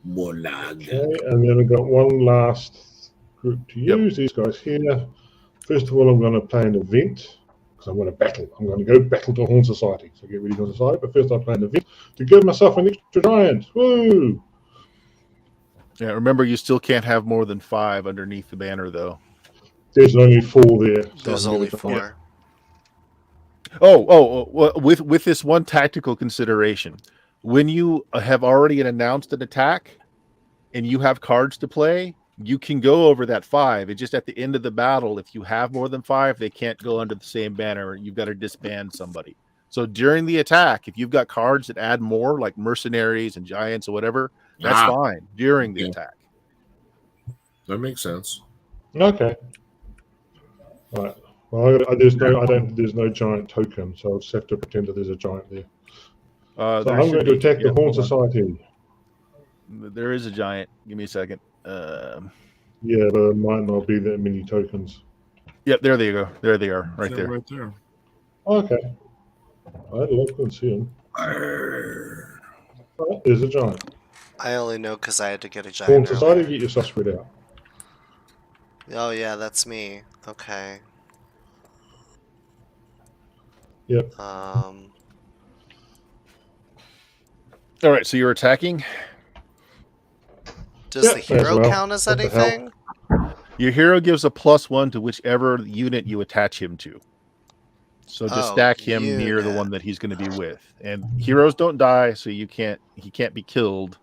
Molag. Okay, and then I've got one last group to use. These guys here. First of all, I'm going to play an event because I'm going to battle. I'm going to go battle to Horn Society. So get ready for Society. But first, I play an event to give myself an extra giant. Woo! Yeah, remember you still can't have more than 5 underneath the banner, though. There's only 4 there. So There's I'm only gonna- 4. Well, with this one tactical consideration, when you have already announced an attack and you have cards to play, you can go over that 5. It's just at the end of the battle, if you have more than 5, they can't go under the same banner. You've got to disband somebody. So during the attack, if you've got cards that add more, like mercenaries and giants or whatever, that's fine during the attack. That makes sense. Okay. All right. Well, there's no giant token, so I'll just have to pretend that there's a giant there. So I'm going to attack the Horn Society. There is a giant. Give me a second. Yeah, but it might not be that many tokens. Yep, there they go. There they are, right there. Right there. Okay. I had a look and see him. There's a giant. I only know because I had to get a Horn giant Society, earlier. get your stuff spread out. Oh yeah, that's me. Okay. Yep. All right, so you're attacking. Does Yeah, the as hero well. count as What the hell? anything? Your hero gives a +1 to whichever unit you attach him to. So just Oh, stack him near the unit. one that he's going to be with. And heroes don't die, so he can't be killed.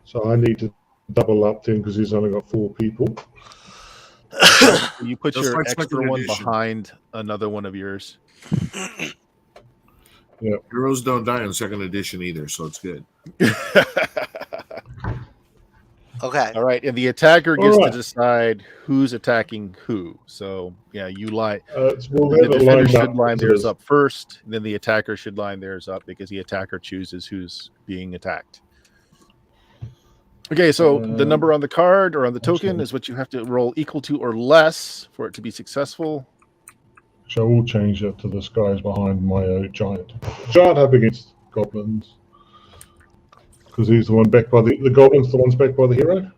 So I need to double up then because he's only got 4 people. You put Just your like extra second one edition. behind another one of yours. Heroes don't die in second edition either, so it's good. Okay. All right, and the attacker gets All to right. decide who's attacking who. So yeah, you line. We'll The have it defender lined should up. line as it theirs is. up first, then the attacker should line theirs up because the attacker chooses who's being attacked. Okay, so the number on the card or on the token actually- is what you have to roll equal to or less for it to be successful. So we'll change it to this guy's behind my giant. Giant up against goblins. Because he's the one backed by the goblins, the one's backed by the hero.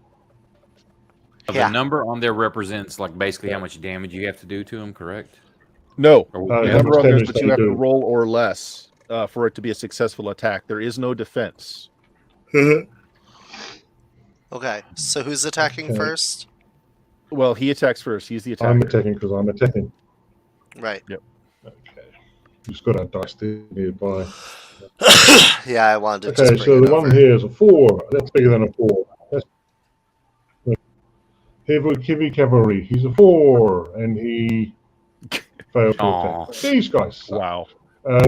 Yeah. The number on there represents like basically how much damage you have to do to him, correct? No, Or Uh, the how number much on there is damage what they you have to do. roll or less for it to be a successful attack. There is no defense. Okay. So who's attacking Okay. first? Well, he attacks first. He's the attacker. I'm attacking because I'm attacking. Right. Okay. You've got a dice there nearby. Yeah, I wanted to Okay, just so bring the it one over. here is a 4. That's bigger than a 4. That's heavy cavalry. He's a 4, and he failed to Aw. attack. These guys suck. Wow.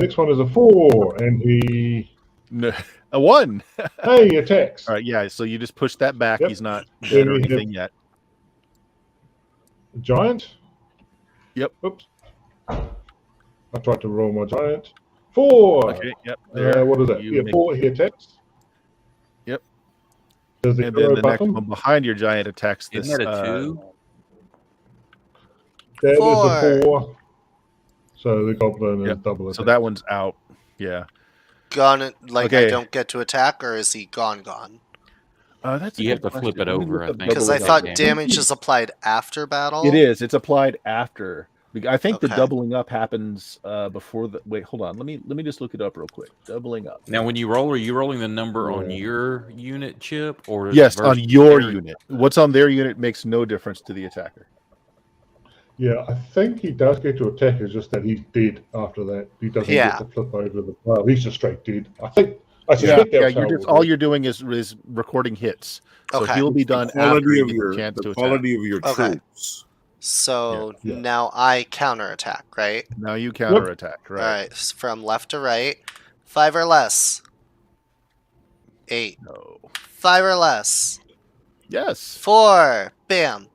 Next one is a 4, and he No, a 1. he attacks. All right, yeah. So you just push that back. Yep. He's not Then dead or we have- anything yet. Giant. Yep. Oops. I tried to roll my giant. 4. Okay. Yep. There. What is that? You Yeah, make- 4. He attacks. Yep. Does the And hero then the next buff him? one behind your giant attacks this. Isn't that a 2? That is 4. a 4. So the goblin is Yep. double attack. So that one's out. Yeah. Gone. Like Okay. I don't get to attack, or is he gone? That's a You good have to flip question. it Let me over, look I up think. Because double I Double thought damage. damage is applied after battle. It is. It's applied after. I think the Okay. doubling up happens before the. Wait, hold on. Let me just look it up real quick. Doubling up. Now, when you roll, are you rolling the number on Yeah. your unit, Chip, or Yes, on versus your their- unit. What's on their unit makes no difference to the attacker. Yeah, I think he does get to attack. It's just that he's dead after that. He doesn't Yeah. get to flip over the. Well, he's just straight dead. I Yeah, suspect yeah. that's how You're it just will all work. you're doing is recording hits. So Okay. he'll be The done after quality you of get your the chance to the attack. quality of your Okay. troops. So Yeah. now I counterattack, right? Now you counterattack, right? All right. From left to right. 5 or less. 8. No. 5 or less. Yes. 4. Bam.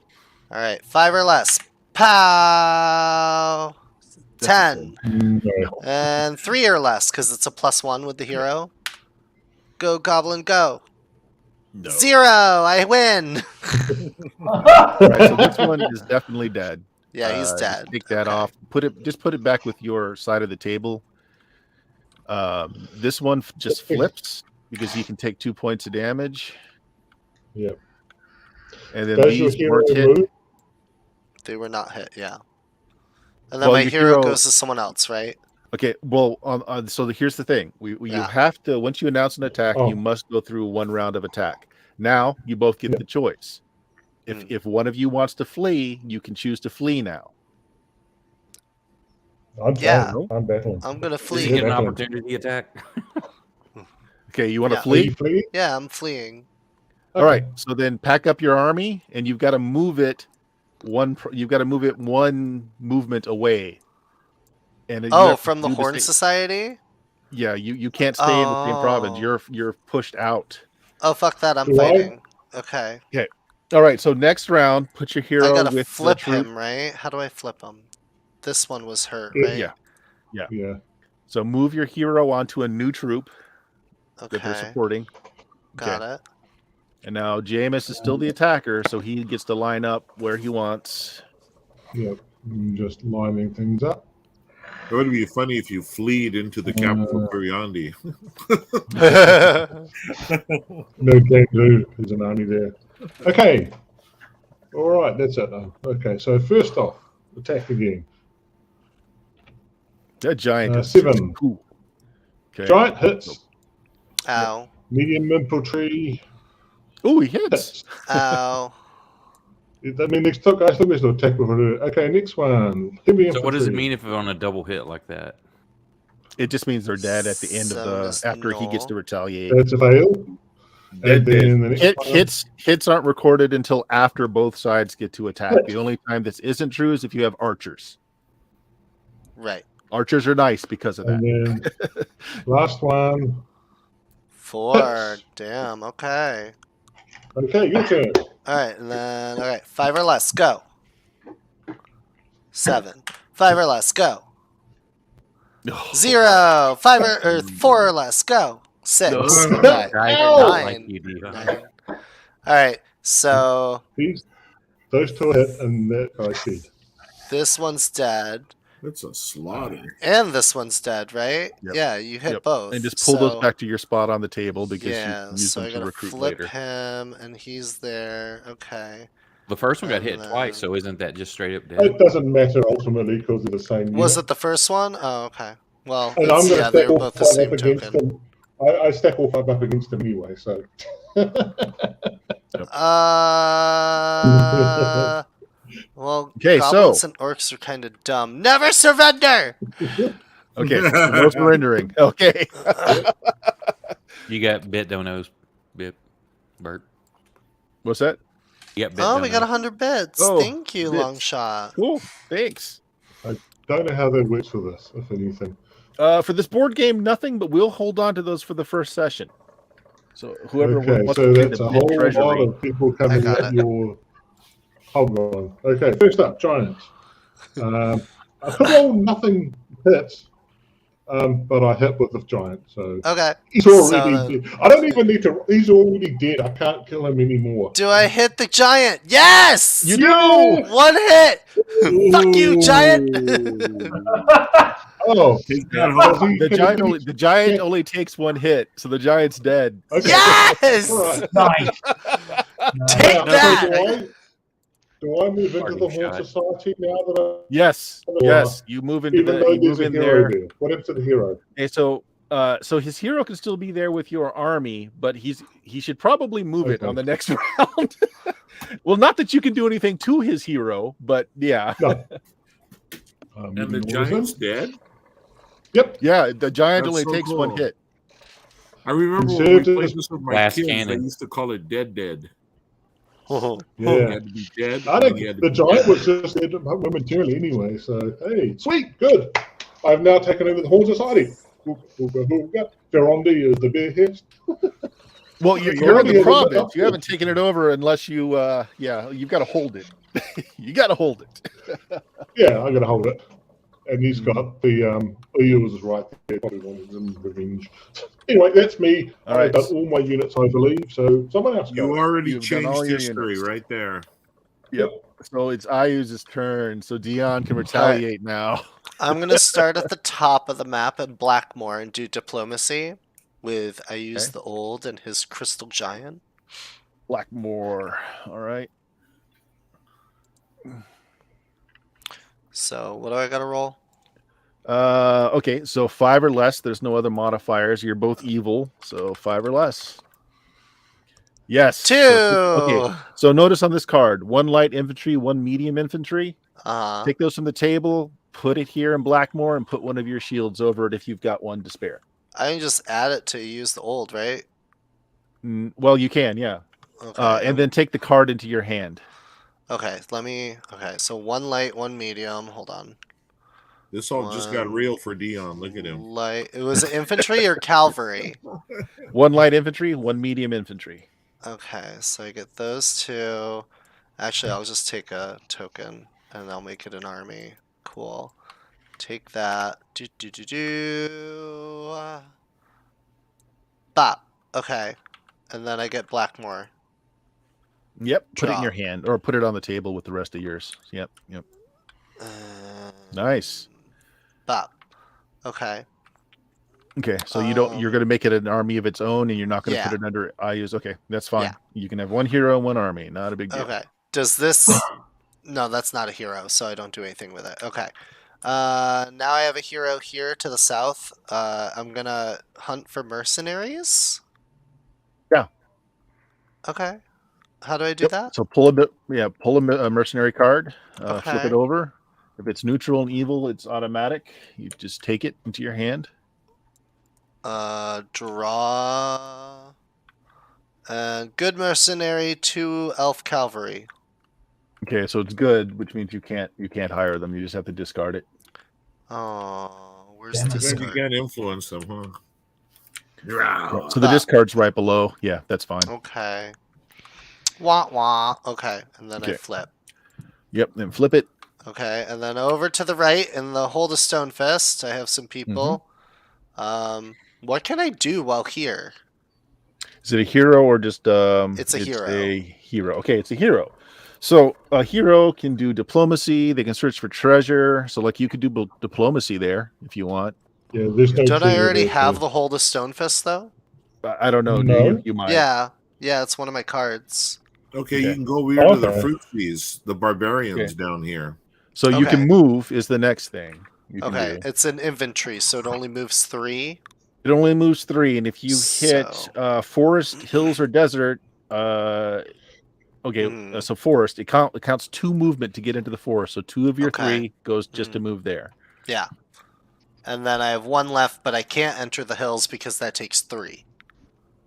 All right. 5 or less. Pow. 10. No. And 3 or less, because it's a +1 with the hero. Go, Goblin, go. No. 0. I win. All right, so this one is definitely dead. Yeah, he's Just dead. take that Okay. off. Just put it back with your side of the table. This one just flips because he can take 2 points of damage. Yep. And then Does your these hero weren't hit. move? They were not hit, yeah. And then Well, my your hero hero- goes to someone else, right? Okay, well, so here's the thing: you Yeah. have to once you announce an attack, Oh. you must go through one round of attack. Now you both get Yeah. the choice. If one of you wants to flee, you can choose to flee now. I'm Yeah. fine. I'm battling. I'm gonna Did you flee. get an Excellent. opportunity attack? Okay, you want to Yeah. flee? Flee? Yeah, I'm fleeing. All right, so then pack up your army, and you've got to move it You've got to move it one movement away. And you Oh, have to from the do Horn same- Society? Yeah, you can't stay in the same province. Oh. You're pushed out. Oh, fuck that. I'm Do I? fighting. Okay. All right, so next round, put your hero I gotta with flip the troop. him, right? How do I flip him? This one was hurt, Yeah. right? Yeah. Yeah. So move your hero onto a new troop. that they're Okay. supporting. Got Okay. it. And now Jameis is still the attacker, so he gets to line up where he wants. Yep. Just lining things up. It would be funny if you fleed into the capital Periandi. No game dude. There's an army there. Okay. All right. That's it now. Okay. So first off, attack again. That giant is 7. cool. Okay. Giant hits. Ow. Medium infantry. Oh, he hits. Hits. Ow. I mean, I still got to attack with it. Okay, next one. Heavy infantry. So what does it mean if it's on a double hit like that? It just means they're dead at the end of the after he gets to retaliate. That's a fail. And then the next hits aren't recorded until after both sides get to attack. The only time this isn't true is if you have archers. Right. Archers are nice because of that. And then last one. 4. Damn. Okay. Okay, your turn. All right, and then 5 or less, go. 7. 5 or less, go. 0. 5 or 4 or less, go. 6. No. 9. Like you do. 9. All right, so Those two hit, and that I see. this one's dead, That's a slaughter. and this one's dead, right? Yep. Yeah, you hit both. And just pull those back to your spot on the table because you Yeah, can use so them I to gotta recruit flip later. him, and he's there. Okay. The first one got And hit twice, so isn't that just straight up dead? It doesn't matter ultimately because they're the same. Was unit. it the first one? Oh, okay. Well, And I'm going to yeah, stack they're all both the 5 same up against token. them. I stack all 5 up against them anyway, so. Well, Okay, goblins so- and orcs are kind of dumb. Never surrender! Okay, so no surrendering. Okay. You got bit donos, Bip, Bert. What's that? You got bit Oh, we got donos. 100 bits. Oh, Thank you, bits. long shot. Cool. Thanks. Don't know how that works for this, if anything. For this board game, nothing, but we'll hold on to those for the first session. So whoever Okay, wants so to play that's the a bid whole lot treasury. of people coming got at it. your. Hold on. Okay, first up, Giants. I could roll nothing hits, but I hit with the Giant, so. Okay. He's So already dead. I don't even need to. He's already dead. I can't kill him anymore. do I hit the giant? Yes! You do! 1 hit! Fuck you, giant! Oh, Take that does home. he- The can giant he- only the giant only takes 1 hit, so the giant's dead. Okay. Yes! All right. Nice. Take Now, that! do I move into Parting the Horn shot. Society now that Yes, yes. You move into even the though you there's move a in hero there. there? What happens to the hero? Okay, so his hero can still be there with your army, but he should probably move it Okay. on the next round. Well, not that you can do anything to his hero, but yeah. No. And the moving giant's on. dead? Yep. Yeah, the giant That's only so takes cool. 1 hit. I remember when Conserved we it played as this with my glass kids, cannon. they used to call it dead. Oh, You Yeah. had to be dead. I and think you had to the be giant dead. was just dead momentarily anyway. So hey, sweet, good. I've now taken over the Horn Society. Ferrondi is the bear hest. Well, You you're in already the have it province. up. You haven't taken it over unless you, you've got to hold it. You got to hold it. Yeah, I'm gonna hold it. And he's got the Eels right there. Probably wanted them revenge. Anyway, that's me. All right. I've done all my units, I believe. So someone else You go. already You've done all changed your history units. right there. So it's Ayu's turn. So Dion can retaliate now. I'm gonna start at the top of the map at Blackmore and do diplomacy with I use Okay. the old and his crystal giant. Blackmore. All right. So what do I gotta roll? Okay, so 5 or less. There's no other modifiers. You're both evil, so 5 or less. Yes. 2. Okay. So notice on this card, 1 light infantry, 1 medium infantry. Take those from the table, put it here in Blackmore, and put one of your shields over it if you've got one to spare. I can just add it to use the old, right? Well, you can, yeah. Okay. And then take the card into your hand. Okay, okay, so 1 light, 1 medium. Hold on. This all just got real for Dion. Look at him. Light. It was infantry or cavalry? 1 light infantry, 1 medium infantry. Okay, so I get those 2. Actually, I'll just take a token and I'll make it an army. Cool. Take that. Bop. Okay. And then I get Blackmore. Yep. Put it in Draw. your hand or put it on the table with the rest of yours. Yep. Nice. Bop. Okay. Okay, so you're going to make it an army of its own, and you're not going to Yeah. put it under IUs. Okay, that's fine. Yeah. You can have one hero and one army. Not a big deal. Okay. Does this... No, that's not a hero, so I don't do anything with it. Okay. Now I have a hero here to the south. I'm going to hunt for mercenaries. Yeah. Okay. How do I do that? So pull a mercenary card, flip Okay. it over. If it's neutral and evil, it's automatic. You just take it into your hand. Draw. Good mercenary, 2 elf cavalry. Okay, so it's good, which means you can't hire them. You just have to discard it. Oh, where's Damn it. You discard? can't influence them, huh? So the discard's right below. Yeah, that's fine. Okay. Wah wah. Okay, and then I Okay. flip. Yep, then flip it. Okay, and then over to the right in the Hold a Stone Fist, I have some people. What can I do while here? Is it a hero or just It's a hero. A hero. Okay, it's a hero. So a hero can do diplomacy. They can search for treasure. So like you could do diplomacy there if you want. Yeah, there's no. Don't I treasure already there, have so- the Hold a Stone Fist though? I don't know. No. Do you? You might. Yeah, it's one of my cards. Okay, Okay. you can go over here to the Okay. fruit trees, the barbarians Okay. down here. So you Okay. can move is the next thing. You can Okay, do. it's an inventory, so it only moves 3. It only moves 3, and if you hit So- forest, hills, or desert, so forest, it counts 2 movement to get into the forest. So 2 of your Okay. 3 goes just to move there. Yeah. And then I have 1 left, but I can't enter the hills because that takes 3.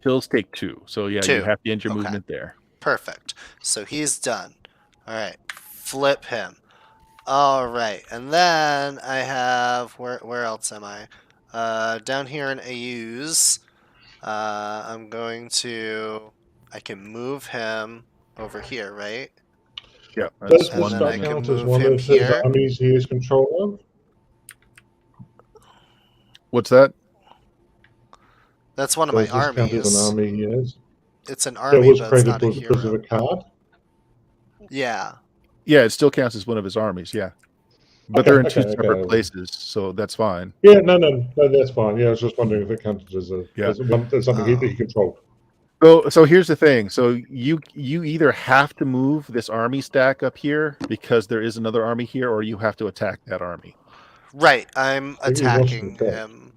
Hills take 2, so yeah, 2. you have to enter Okay. movement there. Perfect. So he's done. All right. Flip him. All right. And then I have where else am I? Down here in AUs. I'm going to I can move him over here, right? Yeah, Does that's And this then one. I not can count as move one him of his here. armies he has control of? What's that? That's one of my Does this count as an armies. army he has? It's an That army, was but it's created not a because of hero. a card? Yeah. Yeah, it still counts as one of his armies. Yeah, but Okay, they're in okay, 2 separate okay. places, so that's fine. Yeah, no, that's fine. Yeah, I was just wondering if it counted as Yeah. as something he controlled. So here's the thing. So you either have to move this army stack up here because there is another army here, or you have to attack that army. Right. I'm think he wants to attacking attack. him.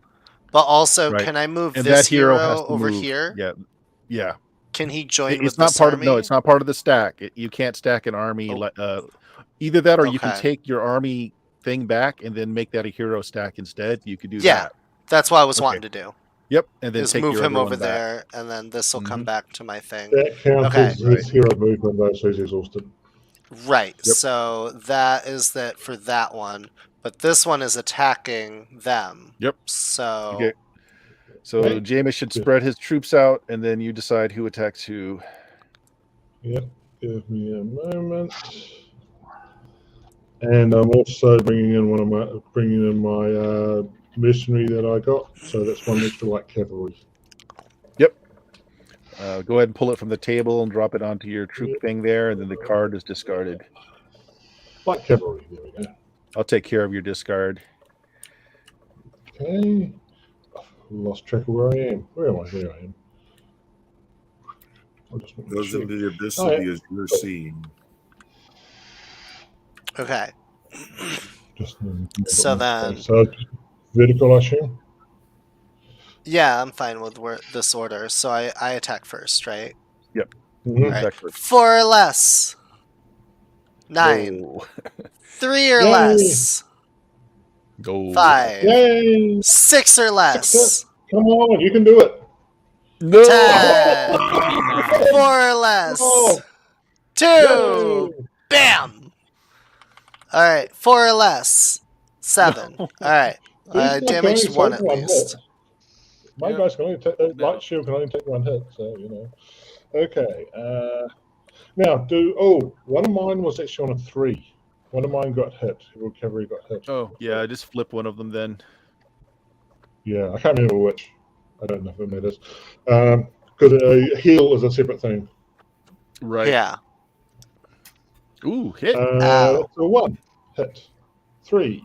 But also, Right. can I move And this that hero hero has to over move. here? Yeah. Can he join It's with not this part army? of it's not part of the stack. You can't stack an army. Either that, or you can Okay. take your army thing back and then make that a hero stack instead. You could do Yeah. that. That's what I was Okay. wanting to do. Yep, and then Is take move your him other over one back. there, and then this will come back to my thing. That counts Okay. as his hero movement, though, so he's exhausted. Right. Yep. So that is that for that one. But this one is attacking them. Yep. So Okay. So Right. Jameis should spread his troops out, and then you decide who attacks who. Yep. Give me a moment. And I'm also bringing in my missionary that I got. So that's 1 extra light cavalry. Go ahead and pull it from the table and drop it onto your troop thing there, and then the card is discarded. Light cavalry. There we go. I'll take care of your discard. Okay. Lost track of where I am. Where am I? There I am. I'll just make Goes sure. into the abyss Oh, of yeah. the azure sea. okay. Just So then- So vertical, I assume. Yeah, I'm fine with this order. So I attack first, right? Mhm. Alright. Attack first. 4 or less. 9. Go. 3 or Yay. less. Go. 5. Yay! 6 or less. Come on, you can do it. No. 10. 4 or less. Oh. 2. Yay! Bam. All right, 4 or less. 7. All right. These guys can Damaged only 1 take at least. hit. My Yeah. guys can only take light shield can only take 1 hit, so you know. Okay. Now one of mine was actually on a 3. One of mine got hit. Hero cavalry got hit. Oh, yeah, just flip one of them then. Yeah, I can't remember which. I don't know if it matters. Because heal is a separate thing. Right. Yeah. Ooh, hit. Ow. That's a 1. Hit. 3.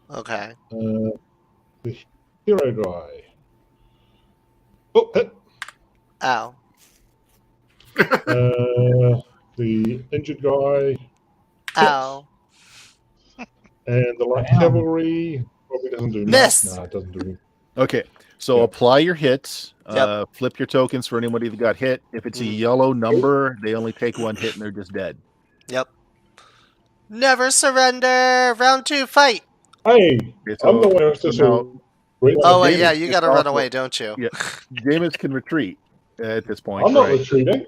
Okay. The hero guy. Oh, hit. Ow. The injured guy. Ow. And the light Damn. cavalry probably doesn't do Miss. much. No, it doesn't do anything. Okay, so Yeah. apply your hits. Yep. Flip your tokens for anybody that got hit. If it's a yellow number, they only take 1 hit and they're just dead. Yep. Never surrender. Round 2, fight. Hey, Okay, I'm the so, one who's so just now Oh, wait, James yeah, you is got to run also- away, don't you? Yeah. James can retreat at this point. I'm not right? retreating.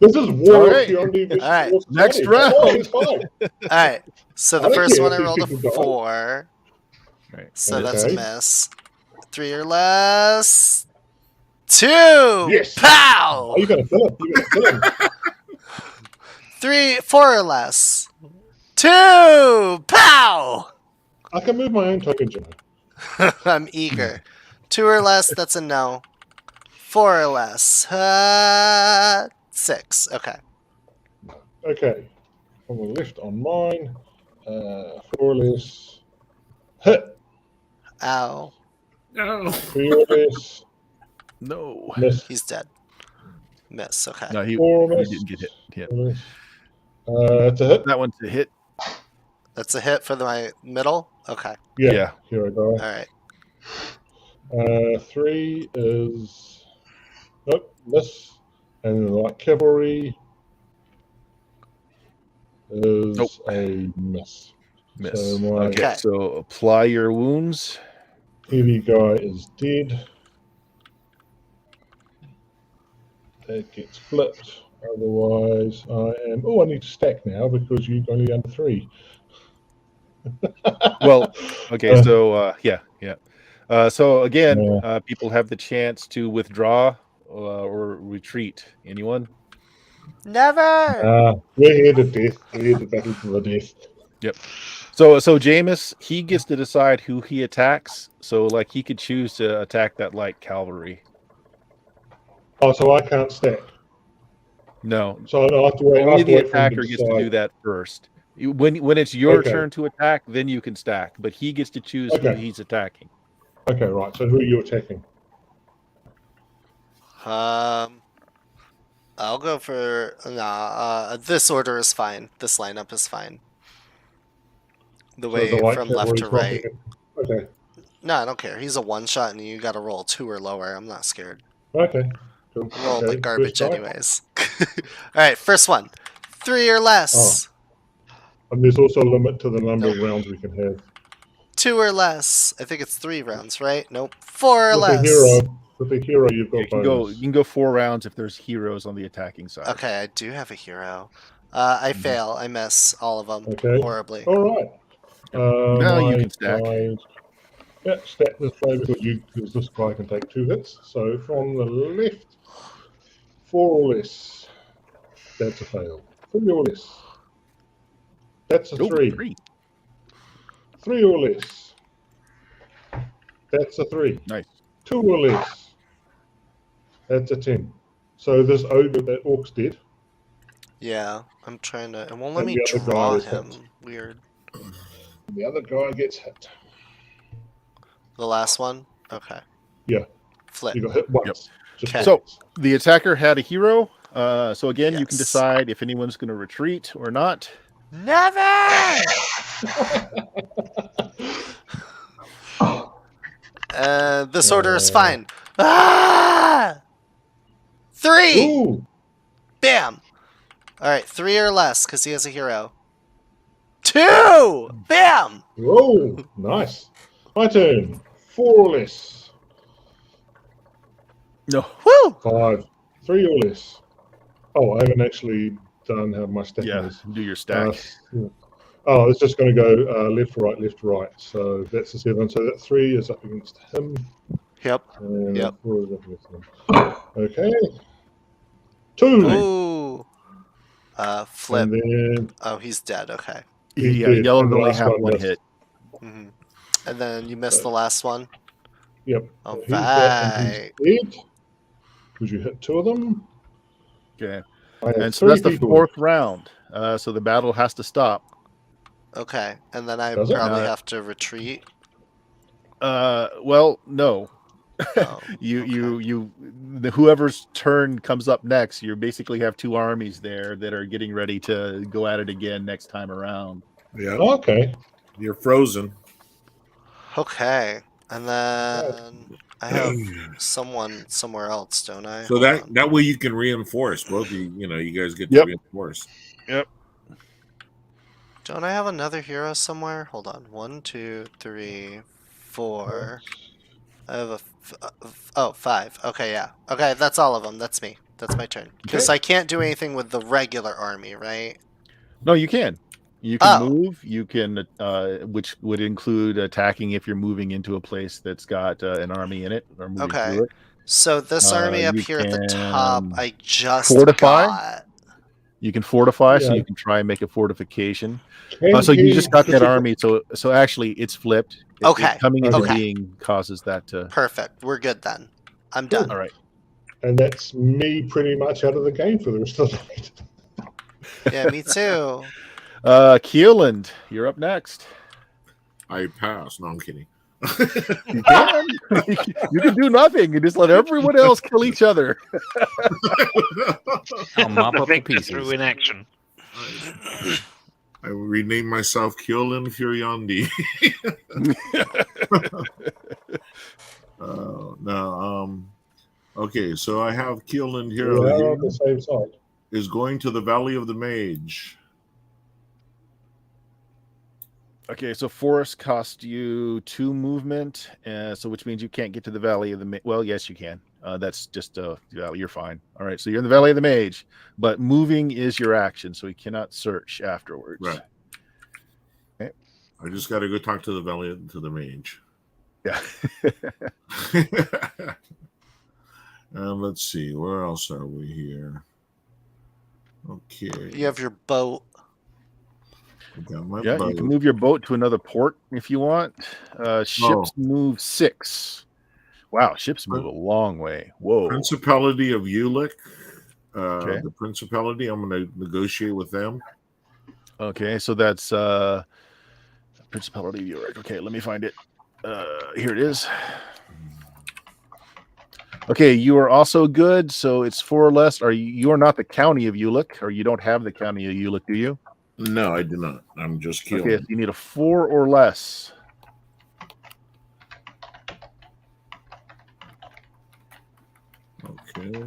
This is war All of right. Beyond versus All right. War Next Society. Come on, round. it's fine. All right. So I the don't first care one if I rolled a these people die. 4. Right. So that's a Okay. miss. 3 or less. 2. Yes. Pow. Oh, you're going to kill him. You're going to kill him. 4 or less. 2. Pow. I can move my own token, Jimmy. I'm eager. 2 or less, that's a no. 4 or less. 6. Okay. Okay. On the left on mine. 4 or less. Hit. Ow. No. 3 or less. No. Miss. He's dead. Miss. Okay. No, he 4 or less. didn't get hit. Yeah. 4 or less. It's a hit. That one's a hit. That's a hit for my middle? Okay. Yeah. Hero guy. Alright. 3 is nope, miss, and the light cavalry is Nope. a miss. Miss. So my Okay, so apply your wounds. heavy guy is dead. That gets flipped. Otherwise, I am. Oh, I need to stack now because you're only under 3. Well, okay, so yeah. So again, Yeah. people have the chance to withdraw or retreat. Anyone? Never! We're here to death. We're here to battle to the death. So Jameis, he gets to decide who he attacks. So like he could choose to attack that light cavalry. Oh, so I can't stack. No, So I have to wait. I only have to the wait for him attacker gets to decide. do that first. When it's your Okay. turn to attack, then you can stack. But he gets to choose who Okay. he's attacking. Okay, right. So who are you attacking? I'll go for this order is fine. This lineup is fine. The So way the light from left to cavalry's right. not being- Okay. No, I don't care. He's a one shot and you gotta roll 2 or lower. I'm not scared. Okay. Cool. Roll Okay, like garbage first die. anyways. Alright, first one. 3 or less. And there's also a limit to the number of rounds we can have. 2 or less. I think it's 3 rounds, right? Nope. 4 or With less. the hero, you've got You can go. bonus. You can go 4 rounds if there's heroes on the attacking side. Okay, I do have a hero. I fail. I miss all of them Okay. horribly. All right. Now you my can stack. guys- Yeah, stack this way because this guy can take 2 hits. So from the left, 4 or less. That's a fail. 3 or less. That's a Oh, 3. 3. 3 or less. That's a 3. Nice. 2 or less. That's a 10. So this ogre, that orc's dead. Yeah, I'm trying to. It won't let And me the other draw guy is him. hit. Weird. The other guy gets hit. The last one? Okay. Yeah. Flip. You got hit once. Just Okay. So once. the attacker had a hero. So again, you can Yes. decide if anyone's going to retreat or not. Never! This order is fine. Ah! 3! Ooh. Bam! Alright, 3 or less, because he has a hero. 2! Bam! Whoa. Nice. My turn. 4 or less. No. Woo! 5. 3 or less. Oh, I haven't actually done how my stack Yeah. is. Do your stack. Oh, it's just going to go left, right. So that's a 7. So that 3 is up against him. Yep. And Yep. 4 is up against him. Okay. 2. Ooh. Flip. And then Oh, he's dead. Okay. He's Yeah, dead, yellow and the only last have one 1 missed. hit. Mm-hmm. And then you missed the last one. Yep. All So he's dead, and right. he's dead. Because you hit 2 of them. Okay. I have And so 3 that's the people. 4th round. So the battle has to stop. Okay. And then I Does it? probably No. have to retreat. Well, no. Oh, Whoever's turn comes up next, you basically have 2 armies there that are getting ready to go at it again next time around. Yeah, Okay. you're frozen. okay. And then I have someone somewhere else, don't I? So Hold on. that way you can reinforce both of you. You know, you guys get to Yep. reinforce. Yep. Don't I have another hero somewhere? Hold on. 1, 2, 3, 4. I have a 5. Okay, yeah. Okay, that's all of them. That's me. That's my turn. Because Okay. I can't do anything with the regular army, right? No, you can. You can Oh. move. You can, which would include attacking if you're moving into a place that's got an army in it or moving Okay. through it. So this army up you here at the top, can I just fortify. got. You can fortify, so Yeah. you can try and make a fortification. Can So you he just got that specific- army. So actually, it's flipped. Okay. Coming into Okay. being causes that to. Perfect. We're good then. I'm done. All right. And that's me pretty much out of the game for the rest of the night. Yeah, me too. Keeland, you're up next. I pass. No, I'm kidding. You can. You can do nothing. You just let everyone else kill each other. I'll mop The up the victor pieces. through in action. I will rename myself Keelan Furiondi. No. Okay, so I have Keelan We Hero are here. on the same side. Is going to the Valley of the Mage. Okay, so forest cost you 2 movement, so which means you can't get to the Valley of the Well, yes, you can. That's just you're fine. All right, so you're in the Valley of the Mage, but moving is your action, so you cannot search afterwards. Right. Okay. I just got to go talk to the Valley to the Mage. Yeah. And let's see, where else are we here? Okay. You have your boat. I got my Yeah, boat. you can move your boat to another port if you want. Ships move 6. Wow, ships move a long way. Whoa. Principality of Ulick. Okay. The Principality, I'm going to negotiate with them. Okay, so that's Principality of Europe. Okay, let me find it. Here it is. Okay, you are also good, so it's 4 or less. You are not the county of Ulick, or you don't have the county of Ulick, do you? No, I do not. I'm just killing. Okay, so you need a 4 or less. Okay.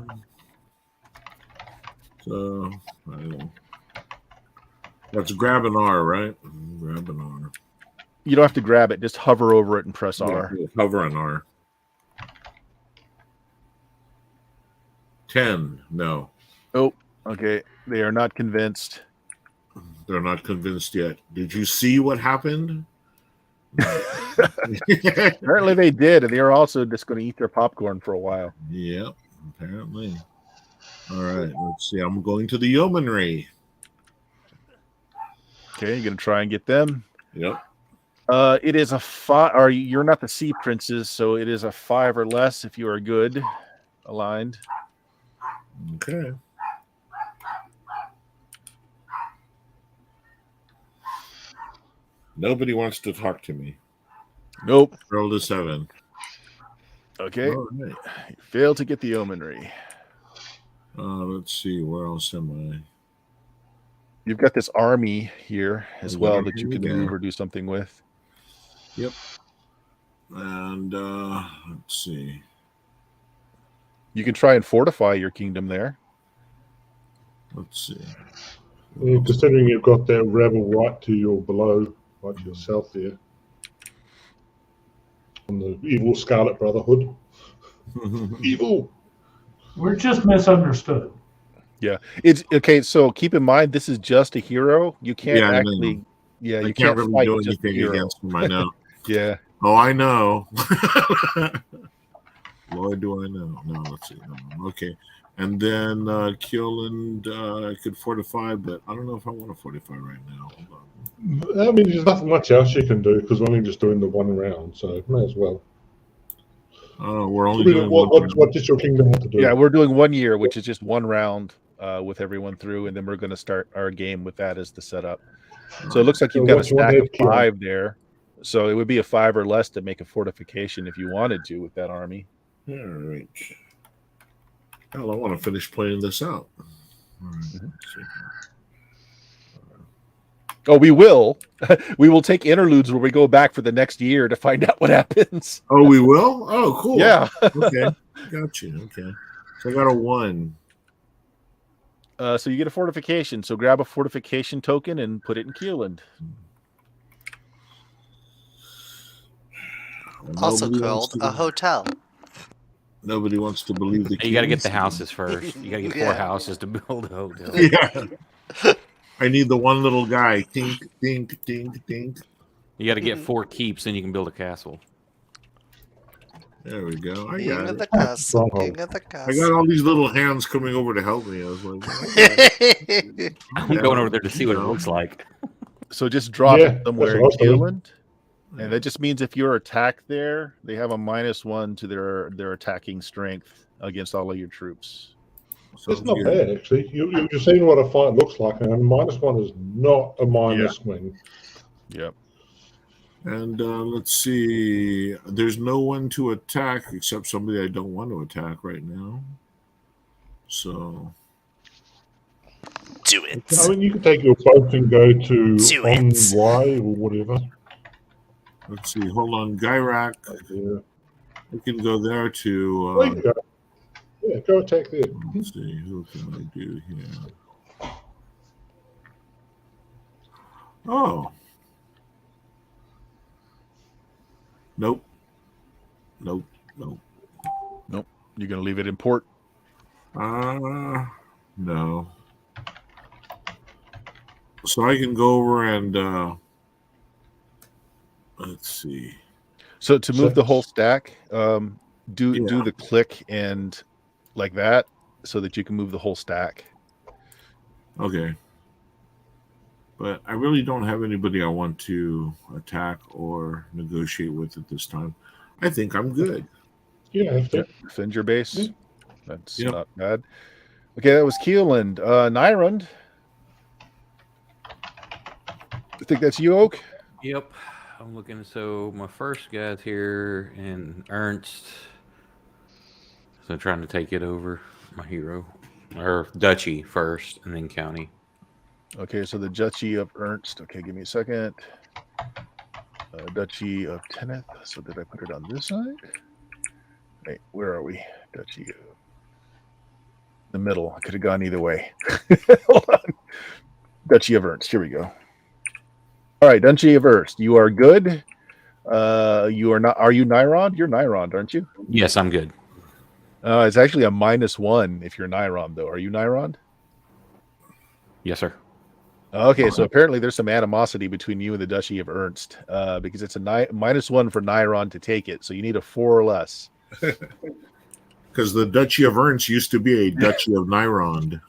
So, I don't know. That's grab an R, right? Grab an R. You don't have to grab it. Just hover over it and press R. Yeah, hover an R. 10. No. Oh, okay. They are not convinced. They're not convinced yet. Did you see what happened? Apparently they did, and they are also just going to eat their popcorn for a while. Yep, apparently. All right, let's see. I'm going to the Yeomanry. Okay, you're going to try and get them. Yep. It is a 5, or you're not the Sea Princes, so it is a 5 or less if you are good aligned. Okay. Nobody wants to talk to me. Nope. Roll a 7. Okay. All right. You failed to get the Yeomanry. Let's see. Where else am I? You've got this army here as well that you can Yeah. move or do something with. Yep. And let's see. You can try and fortify your kingdom there. Let's see. Considering you've got that rebel right to your below, right to your south there. On the evil Scarlet Brotherhood. Evil! We're just misunderstood. Yeah. It's okay, so keep in mind this is just a hero. You can't Yeah, I actually know. yeah, I you can't can't really fight do just a anything hero. against him. I know. Yeah. Oh, I know. Lord, do I know? No, let's see. No. Okay. And then kill and I could fortify, but I don't know if I want to fortify right now. Hold on. I mean, there's nothing much else you can do because we're only just doing the one round, so may as well. We're only I mean, doing one. what does your kingdom want to do? Yeah, we're doing 1 year, which is just one round with everyone through, and then we're going to start our game with that as the setup. So it looks like you've got a stack of 5 there. So it would be a 5 or less to make a fortification if you wanted to with that army. All right. Hell, I want to finish playing this out. All right. Mm-hmm. Oh, we will. We will take interludes where we go back for the next year to find out what happens. Oh, we will? Oh, cool. Yeah. Okay. Got you. Okay. So I got a 1. So you get a fortification. So grab a fortification token and put it in Keeland. Also called a hotel. Nobody wants to believe the. You got to get the houses first. You got to get 4 houses to build a hotel. Yeah. I need the one little guy. Dink, dink, dink, dink. You got to get 4 keeps, then you can build a castle. There we go. I King got of it. the castle. King of the castle. I got all these little hands coming over to help me. I was like, I'm going over there to see what it looks like. So just drop it somewhere in that's what I was Keeland. And that just means if you're attacked there, they have a -1 to their attacking strength against all of your troops. It's not bad, actually. You're seeing what a fight looks like, and -1 is not a minus win. Yep. And let's see. There's no one to attack except somebody I don't want to attack right now. So do it. I mean, you can take your boat and go to on Y or whatever. Let's see. Hold on, Gyrak. Yeah. We can go there to. There you go. Yeah, go attack there. Let's see. Who can I do here? Oh. Nope. Nope. Nope. Nope. You're going to leave it in port? No. So I can go over and let's see. So to move the whole stack, do the click and like that so that you can move the whole stack. Okay. But I really don't have anybody I want to attack or negotiate with at this time. I think I'm good. Yeah. Defend your base. Yeah. That's not bad. Okay, that was Keeland. Nyrund. I think that's you, Oak? Yep. I'm looking. So my first guy's here in Ernst. So I'm trying to take it over, my hero. Or Duchy first, and then County. Okay, so the Duchy of Ernst. Okay, give me a second. Duchy of Tenneth. So did I put it on this side? Wait, where are we? Duchy of the middle. I could have gone either way. Hold on. Duchy of Ernst. Here we go. All right, Duchy of Ernst. You are good. You are not. Are you Nyrond? You're Nyrond, aren't you? Yes, I'm good. It's actually a -1 if you're Nyrond, though. Are you Nyrond? Yes, sir. Okay, so apparently there's some animosity between you and the Duchy of Ernst because it's a -1 for Nyrond to take it. So you need a 4 or less. Because the Duchy of Ernst used to be a Duchy of Nyrond.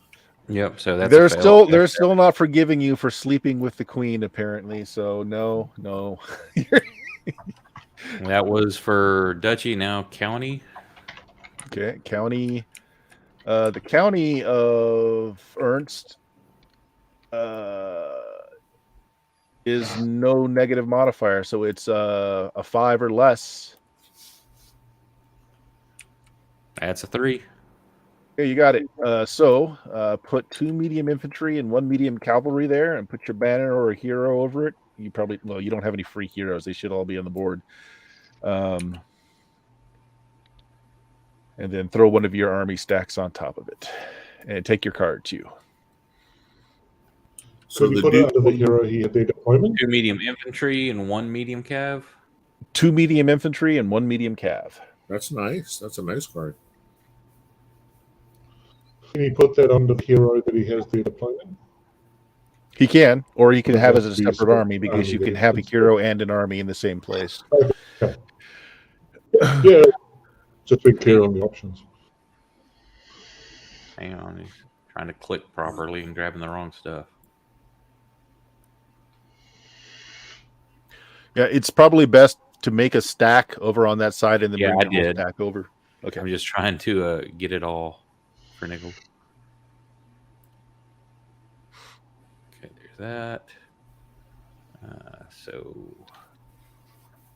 Yep. So that's they're still not forgiving you for sleeping with the Queen, apparently. So no. That was for Duchy. Now County. Okay, County. The County of Ernst is no negative modifier, so it's a 5 or less. That's a 3. Okay, you got it. So put 2 medium infantry and 1 medium cavalry there, and put your banner or a hero over it. You don't have any free heroes; they should all be on the board. And then throw one of your army stacks on top of it, and take your card too. So you put under the hero here the deployment. 2 medium infantry and 1 medium cav. 2 medium infantry and 1 medium cav. That's nice. That's a nice card. Can you put that under the hero that he has the deployment? He can, or he can have it as a separate army because you can have a hero and an army in the same place. Okay. Yeah, just be clear on the options. Hang on, he's trying to click properly and grabbing the wrong stuff. Yeah, it's probably best to make a stack over on that side and then Yeah, bring I the whole did. stack over. Okay. I'm just trying to get it all for nickel. Okay, there's that. So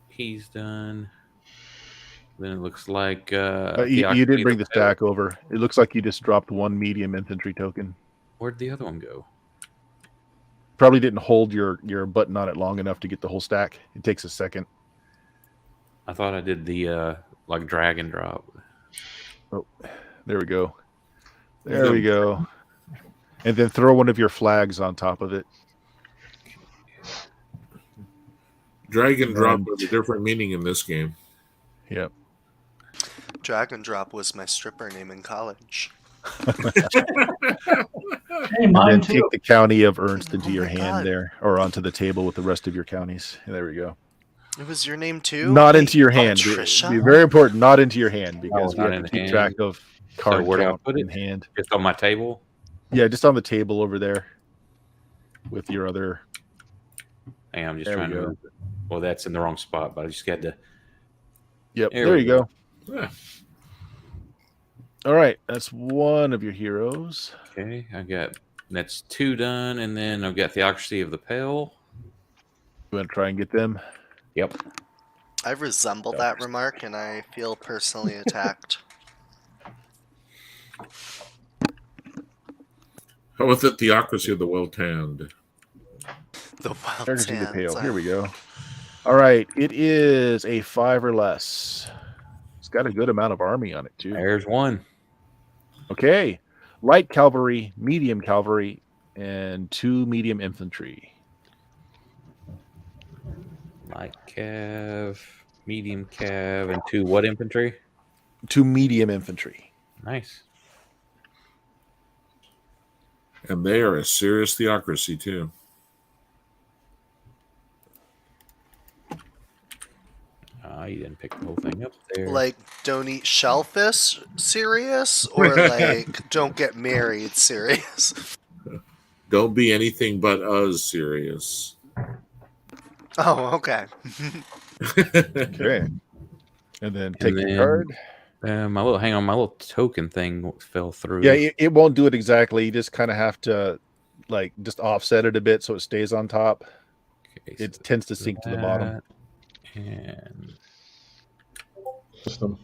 he's done. Then it looks like You did bring the stack over. It looks like you just dropped one medium infantry token. Where'd the other one go? Probably didn't hold your button on it long enough to get the whole stack. It takes a second. I thought I did the like drag and drop. Oh, there we go. There we go. And then throw one of your flags on top of it. Drag and drop has a different meaning in this game. Yep. Drag and drop was my stripper name in college. Hey, mine And then too. take the county of Ernst into Oh your my hand God. there, or onto the table with the rest of your counties. And there we go. It was your name too? Not Wait, into your hand. Patricia? Be very important. Not into your hand because we not have in to the keep hand. track of card where do I count put it? in hand. Just on my table. Yeah, just on the table over there with your other. Hey, I'm just There we trying to go. move it. Well, that's in the wrong spot, but I just got to. Yep. There There we you go. Yeah. All right, that's one of your heroes. Okay, that's 2 done, and then I've got Theocracy of the Pale. You want to try and get them? Yep. I resemble that remark and I feel personally attacked. How about the Theocracy of the Well-Tanned? The wild Theocracy of the sands. Pale. Here we go. All right, it is a 5 or less. It's got a good amount of army on it too. There's one. Okay, light cavalry, medium cavalry, and 2 medium infantry. Light cav, medium cav, and 2 what infantry? 2 medium infantry. Nice. And they are a serious theocracy, too. You didn't pick the whole thing up there. Like, don't eat shellfish serious? Or like, don't get married serious? Don't be anything but us serious. Oh, okay. Okay, and then take the card. My little token thing fell through. Yeah, it won't do it exactly. You just kind of have to, like, just offset it a bit so it stays on top. Okay, It tends to sink to the bottom. that, and System.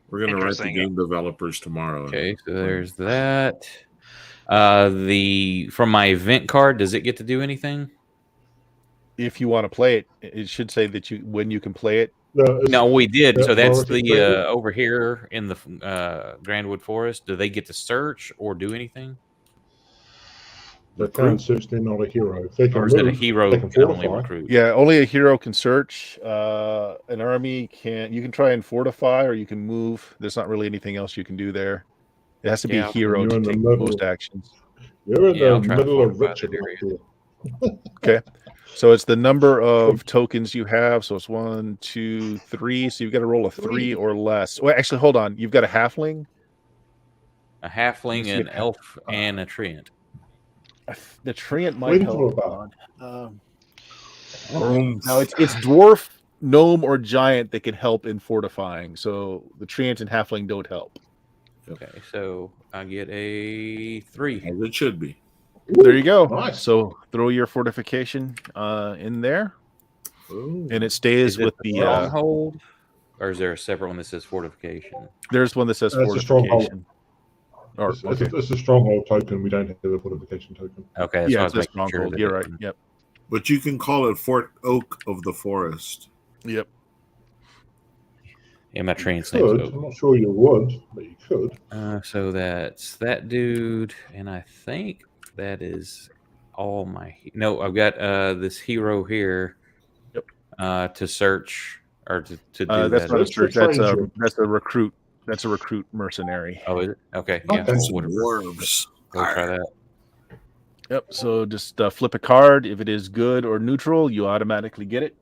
We're going to write the Interesting. game developers tomorrow. okay, so there's that. From my event card, does it get to do anything? If you want to play it, it should say that when you can play it. No, we did. Yeah, So that's Forest the Executive? over here in the Grandwood Forest. Do they get to search or do anything? They can search, they're not a hero. If they can Or is it a move, hero they can can only fortify. recruit? Yeah, only a hero can search. An army can. You can try and fortify, or you can move. There's not really anything else you can do there. It has to be Yeah, a hero you're to in the take middle. most actions. You're in Yeah, I'll the try to middle of fortify Richard. that right area. here. So it's the number of tokens you have. So it's 1, 2, 3. So you've got to roll a 3 or less. Well, actually, hold on. You've got a halfling. A halfling, Let's see an if- elf, and a treant. The treant might Wait help. for about. No, it's dwarf, gnome, or giant that can help in fortifying. So the treant and halfling don't help. Okay, so I get a 3. As it should be. There you go. Nice. So throw your fortification in there, Ooh. and it stays Is it with the the. stronghold, or is there a separate one that says fortification? There's one that says That's a stronghold. fortification. Or It's, okay, it's a stronghold token. We don't have a fortification token. Okay, that's yeah, why I it's was a making sure stronghold. that You're it right. didn't- Yep, But you can call it Fort Oak of the Forest. yep. Yeah, my You treant's could. name's I'm not sure you would, but you could. So that's that dude, and I think that is all my. No, I've got this hero here. Yep. To search or to do That's that. not a That's your search. That's a train recruit. That's a recruit mercenary. Oh, is it? Okay, yeah. Okay. And Well, some whatever. dwarves. We'll try that. Yep. So just flip a card. If it is good or neutral, you automatically get it.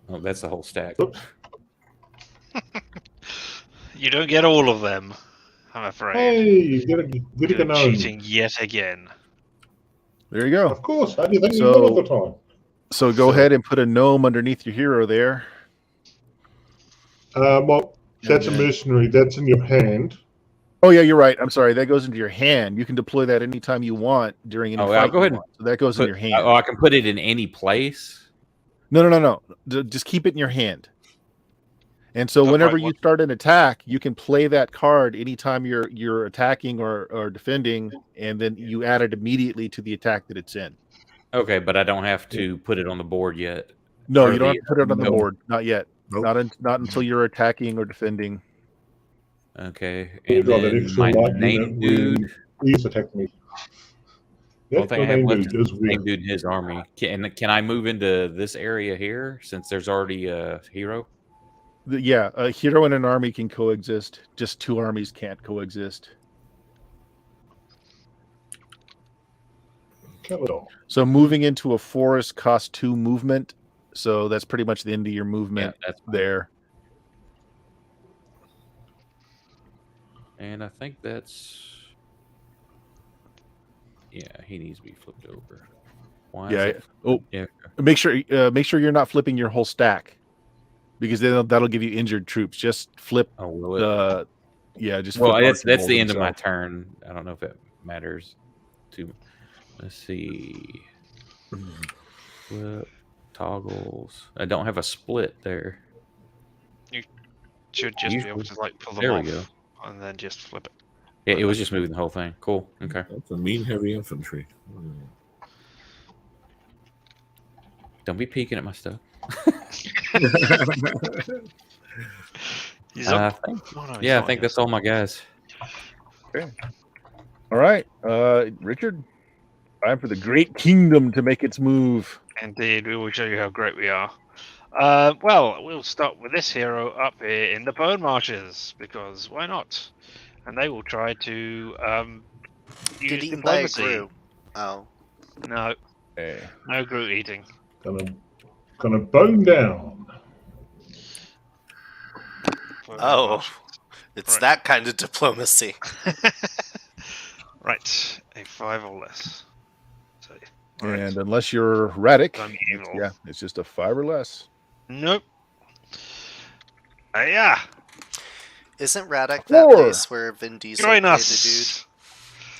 Oh, that's the whole stack. Oops. You don't get all of them, I'm afraid. Hey, you get a You're gnome. cheating yet again. There you go. Of course. How do you think you win all the time? So go ahead and put a gnome underneath your hero there. Well, that's And a then- mercenary. That's in your hand. Oh yeah, you're right. I'm sorry. That goes into your hand. You can deploy that anytime you want during any Oh, fight. I'll go ahead you and want. So that goes in your hand. Oh, I can put it in any place. No. Just keep it in your hand. And so Oh, whenever right, you start an attack, you can play that card anytime you're attacking or defending, and then you add it immediately to the attack that it's in. Okay, but I don't have to put it on the board yet. No, Or you don't the- have to put it on the no. board. Not yet. Nope. Not until you're attacking or defending. Okay, You and got that then extra my light name unit dude. when he's attacking me. The only That's thing the I have name left dude is is weird. name dude and his army. Can I move into this area here since there's already a hero? Yeah, a hero and an army can coexist. Just two armies can't coexist. Kill it all. So moving into a forest costs 2 movement. So that's pretty much the end of your movement that's fine. there. And I think that's he needs to be flipped over. Why? Yeah. Is it... Oh, yeah. Make sure you're not flipping your whole stack, because then that'll give you injured troops. Just flip Oh, will it? the just Well, flip that's Archibald the end of my himself. turn. I don't know if it matters. Let's see. Flip toggles. I don't have a split there. Should just be able to like pull them There off we go. and then just flip it. Yeah, it was just moving the whole thing. Cool. Okay. That's a mean heavy infantry. Don't be peeking at my stuff. He's I up. think, Oh, no, he's yeah, I not think here. that's all my guys. All right, Richard. Time for the Great Kingdom to make its move. Indeed, we will show you how great we are. Well, we'll start with this hero up here in the Bone Marshes, because why not? And they will try to use Get eaten by a diplomacy. Gru. Oh. No, Okay. no Groot eating. Gonna bone down. Bone Oh. Marshes. It's Right. that kind of diplomacy. Right, a 5 or less. So, all right. And unless you're Radic, I'm evil. yeah, it's just a 5 or less. Nope. Yeah. Isn't Radek that 4. place where Vin Diesel Join played us.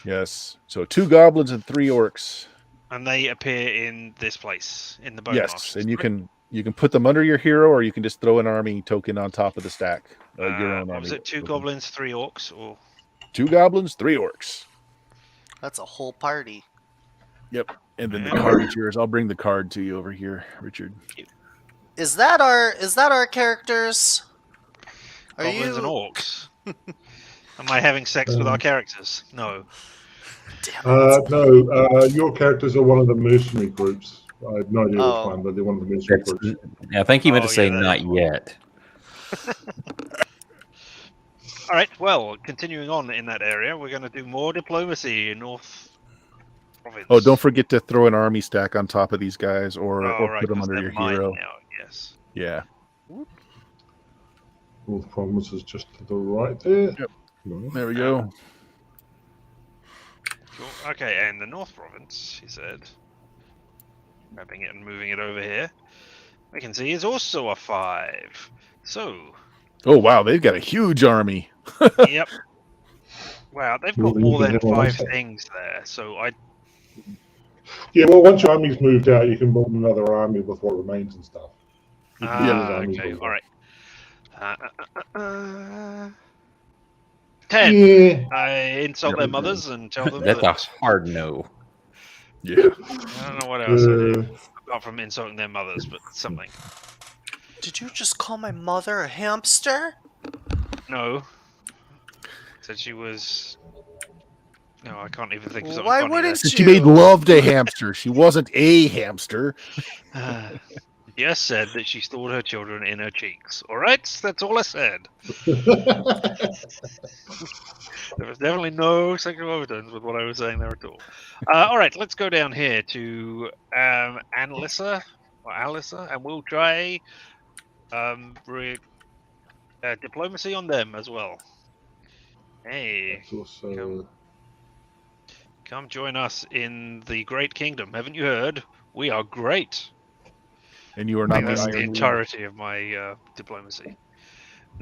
Yes. So 2 goblins and 3 orcs. And they appear in this place, in the Bone Yes, Marshes. and you can put them under your hero, or you can just throw an army token on top of the stack. Your own What army. was it? 2 token. goblins, 3 orcs, or 2 goblins, 3 orcs. That's a whole party. And then the card is yours. I'll bring the card to you over here, Richard. Is that our characters? Are goblins and you? orcs? Am I having sex with our characters? No. Damn it. No, your characters are one of the mercenary groups. I have no idea Oh. which one, but they're one of the mercenary groups. I think he meant Oh, to say yeah, that not is one. yet. All right. Well, continuing on in that area, we're going to do more diplomacy in North Province. Oh, don't forget to throw an army stack on top of these guys, or right, put them 'cause under they're your mine hero. now, yes. Yeah. North Province is just to the right there. There we go. Cool. Okay, and the North Province, he said, grabbing it and moving it over here, we can see is also a 5. So, Oh wow, they've got a huge army. yep. Wow, they've Well, got then more you can than have one 5 also. things there. So I Yeah, well, once your army's moved out, you can build another army with what remains and stuff. You can get his army okay, built all up. right. 10. Yeah. I insult their mothers and tell them That's a that hard no. Yeah. I don't know what else I do Uh, apart from insulting their mothers, but something. Did you just call my mother a hamster? No. Said she was. No, I can't even think of something Why funny wouldn't there. She made love to hamster. She wasn't a hamster. Yes, said that she stored her children in her cheeks. All right, that's all I said. There was definitely no sexual overtones with what I was saying there at all. All right, let's go down here to Annalisa, and we'll try diplomacy on them as well. Hey, That's also Come join us in the Great Kingdom. Haven't you heard? We are great. And you are I not think the that's Iron the League. entirety of my diplomacy.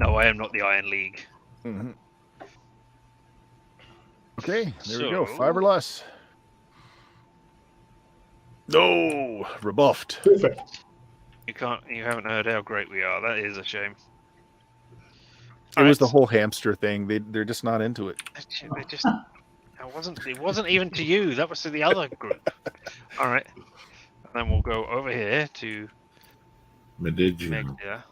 No, I am not the Iron League. Mhm. Okay, there we go. So- 5 or less. No, rebuffed. Perfect. You haven't heard how great we are. That is a shame. It was the Alright. whole hamster thing. They're just not into it. They just. It wasn't even to you. That was to the other group. All right. And then we'll go over here to Medigia.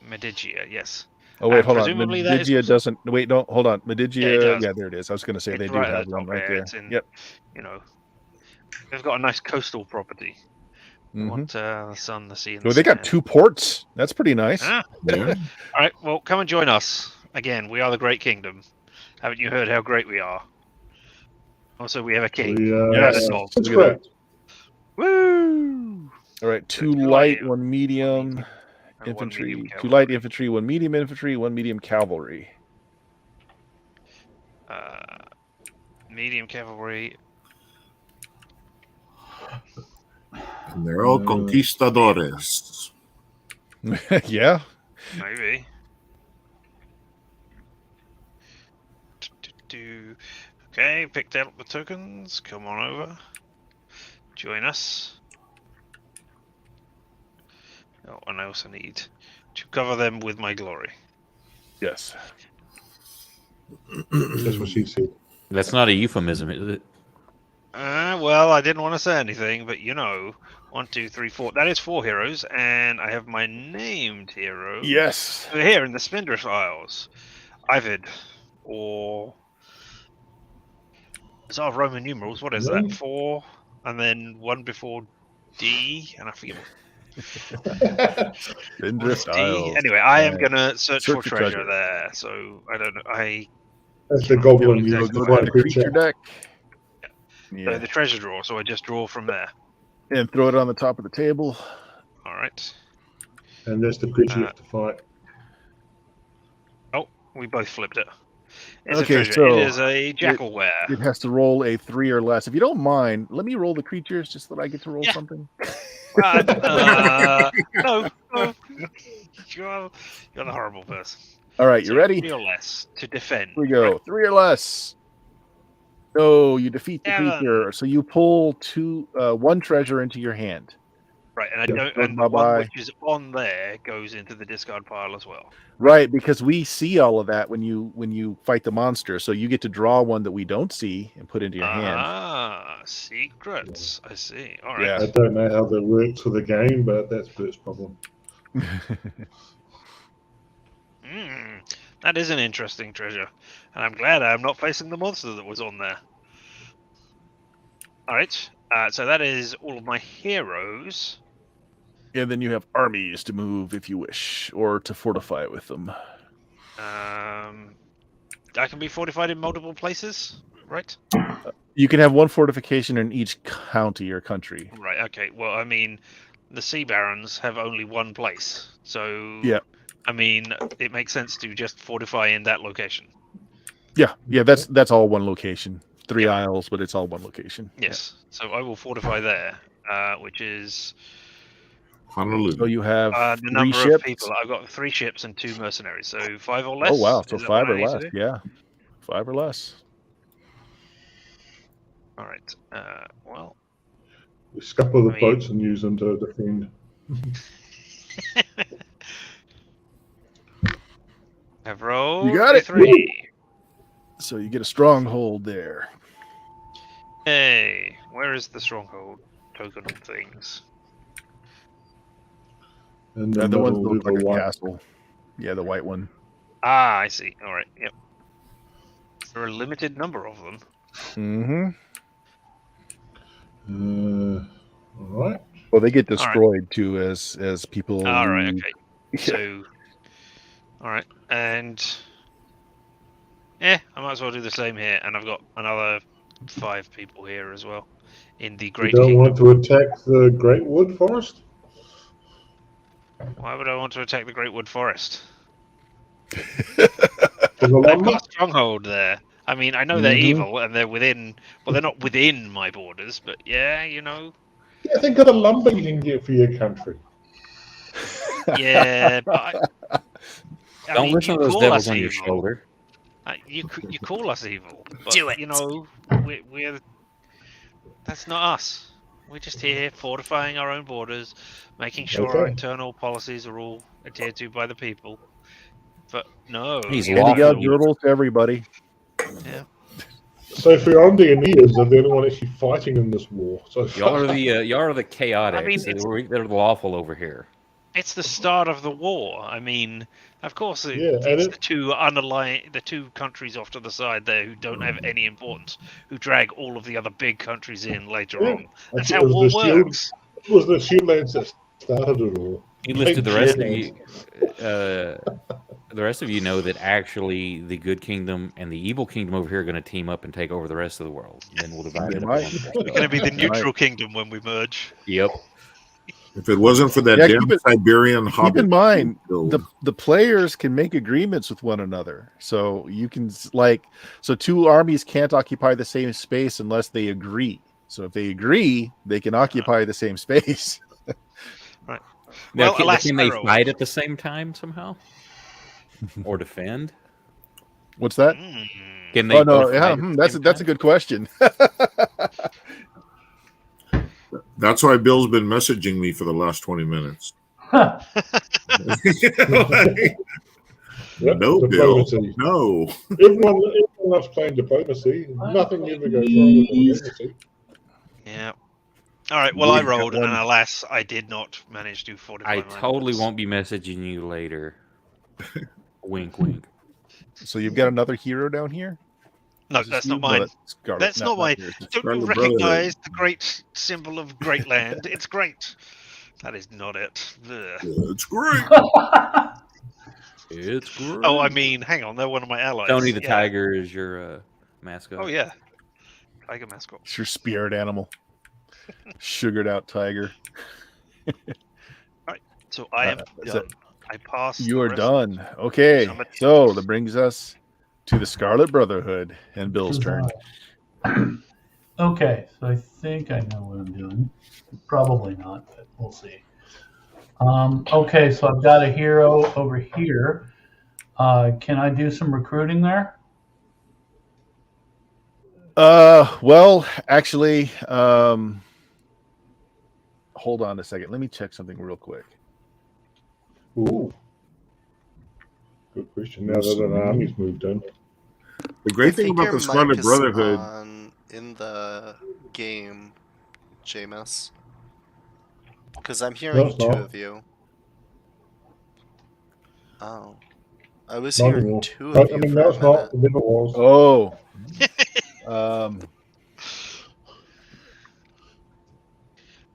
Medigia. Yes. Oh wait, And hold on. presumably that is Medigia also- doesn't. Wait, no, hold on. Yeah, it Medigia. does. Yeah, there it is. I was going to say It's they do right at have the one top right there. there. It's in- Yep. You know, they've got a nice coastal property. They Mhm. want the sun, the sea, and Well, the they got sand. 2 ports. That's pretty nice. Ah. Yeah. All right. Well, come and join us again. We are the Great Kingdom. Haven't you heard how great we are? Also, we have a king. Yes. And a dog. That's Look at correct. Woo! All right, 2 two light, light, 1 medium And one infantry, medium 2 light cavalry. infantry, 1 medium infantry, 1 medium cavalry. Medium cavalry. And they're all conquistadores. Yeah. Maybe. Okay, picked out the tokens. Come on over. Join us. Oh, and I also need to cover them with my glory. Yes. That's what she said. That's not a euphemism, is it? Well, I didn't want to say anything, but you know, 1, 2, 3, 4. That is 4 heroes, and I have my named hero. Yes. Over here in the Spindrift Isles. Ivid, or Tsar of Roman numerals. What is Right. that? 4, and then 1 before D, and I forget what Spindrift D. Isles. Anyway, I am Right. gonna search for Search for treasure treasure. there. So I don't know. That's the goblin Yeah, you go use to to Go fight to the creature creature. deck. So Yeah. the treasure drawer. So I just draw from there. And throw it on the top of the table. All right. And that's the creature you have to fight. We both flipped it. It's Okay, a treasure. so it is a jackalware. It has to roll a 3 or less. If you don't mind, let me roll the creatures just so that I get to roll Yeah. something. No. You're the horrible person. All right, you So ready? 3 or less to defend. Here we go. Right? 3 or less. No, you defeat the 7. creature. So you pull 1 treasure into your hand. Right, and I Yeah, don't. And the bye-bye. one which is on there goes into the discard pile as well. Right, because we see all of that when you fight the monster. So you get to draw one that we don't see and put into your hand. Ah, secrets. I see. All right. Yeah. I don't know how that works for the game, but that's Bert's problem. That is an interesting treasure, and I'm glad I'm not facing the monster that was on there. All right. So that is all of my heroes. And then you have armies to move if you wish, or to fortify with them. I can be fortified in multiple places, right? You can have 1 fortification in each county or country. Right. Okay. Well, I mean, the Sea Barons have only 1 place, so Yeah. I mean, it makes sense to just fortify in that location. Yeah, that's all 1 location. 3 isles, but it's all 1 location. Yes. So I will fortify there, which is Honolulu. So you have the 3 number ships. of people. I've got 3 ships and 2 mercenaries, so 5 or less. Oh wow, so Is that 5 what I or need to less. do? Yeah, 5 or less. All right. Well, We scupper the I mean- boats and use them to defend. I've rolled got it. 3. So you get a stronghold there. Hey, where is the stronghold token of things? And The ones that middle look like with a the white. castle. Yeah, the white one. Ah, I see. All right. Yep. There are a limited number of them. Mm-hmm. All right. Well, they get right. destroyed too as people. All right. leave. Okay. So, all right, and I might as well do the same here. And I've got another 5 people here as well in the You Great don't Kingdom. want to attack the Great Wood Forest? Why would I want to attack the Great Wood Forest? There's a I've lumber? got a stronghold there. I mean, I know they're Mhm. evil and they're within. Well, they're not within my borders, but yeah, you know. Yeah, think of the lumber you can get for your country. Yeah, but I Don't mean, listen you to those call devils us on your evil. shoulder. You call us evil, but Do it. you know we're that's not us. We're just here fortifying our own borders, making sure our Okay. internal policies are all adhered to by the people. But no, He's you Handing lawful. out girdles to everybody. yeah. So for your D&Ders, they're the only one actually fighting in this war. So Y'all are the chaotics. I mean, They're the lawful over here. It's the start of the war. I mean, of course, Yeah, and it's it- the two countries off to the side there who don't have any importance, who drag all of the other big countries in later Yeah, on. That's it how was war the shield. works. It was the Shieldlands that started it all. You listed the rest of Shieldlands. you. The rest of you know that actually the good kingdom and the evil kingdom over here are going to team up and take over the rest of the world. Then we'll divide They it up. might. amongst We're going to be the ourselves. neutral kingdom when we merge. Yep. If it wasn't for that Yeah, damn keep it- Siberian hobbit, Keep in mind, build, the players can make agreements with one another. So you can so two armies can't occupy the same space unless they agree. So if they agree, they can occupy the same space. Now, Well, alas, can they Sparrow. fight at the same time somehow, or defend? What's that? Can they? Oh no, both yeah, fight at the that's same a time? good question. that's why Bill's been messaging me for the last 20 minutes. Yep, No, Bill. diplomacy. No. Everyone loves playing diplomacy. Nothing ever goes wrong with diplomacy. Yeah. All right. Well, I We've got rolled, and one. alas, I did not manage to fortify. I my totally borders. won't be messaging you later. Wink, wink. So you've got another hero down here? No, Is this that's you? not mine. Scarlet. That's not mine. yours. Don't you Scarlet Brotherhood. recognize the great symbol of Great Land? It's great. That is not it. Ugh. It's great. It's great. Oh, I mean, hang on. They're one of my allies. Tony the Yeah. Tiger is your mascot. Oh yeah, tiger mascot. It's your spirit animal. Sugared out tiger. So I am is done. I passed. You the are rest. done. Okay. I'm a- So that brings us to the Scarlet Brotherhood and Bill's turn. Okay, so I think I know what I'm doing. Probably not, but we'll see. Okay, so I've got a hero over here. Can I do some recruiting there? Well, actually, hold on a second. Let me check something real quick. Ooh. Good question. Now that an army's moved in. The great I thing think about your the Scarlet mic is Brotherhood, on in the game, Jameis. Because I'm hearing it's two not. of you. Oh. I was Not hearing anymore. two of you I mean, for no, a it's not. minute. It never was. Oh.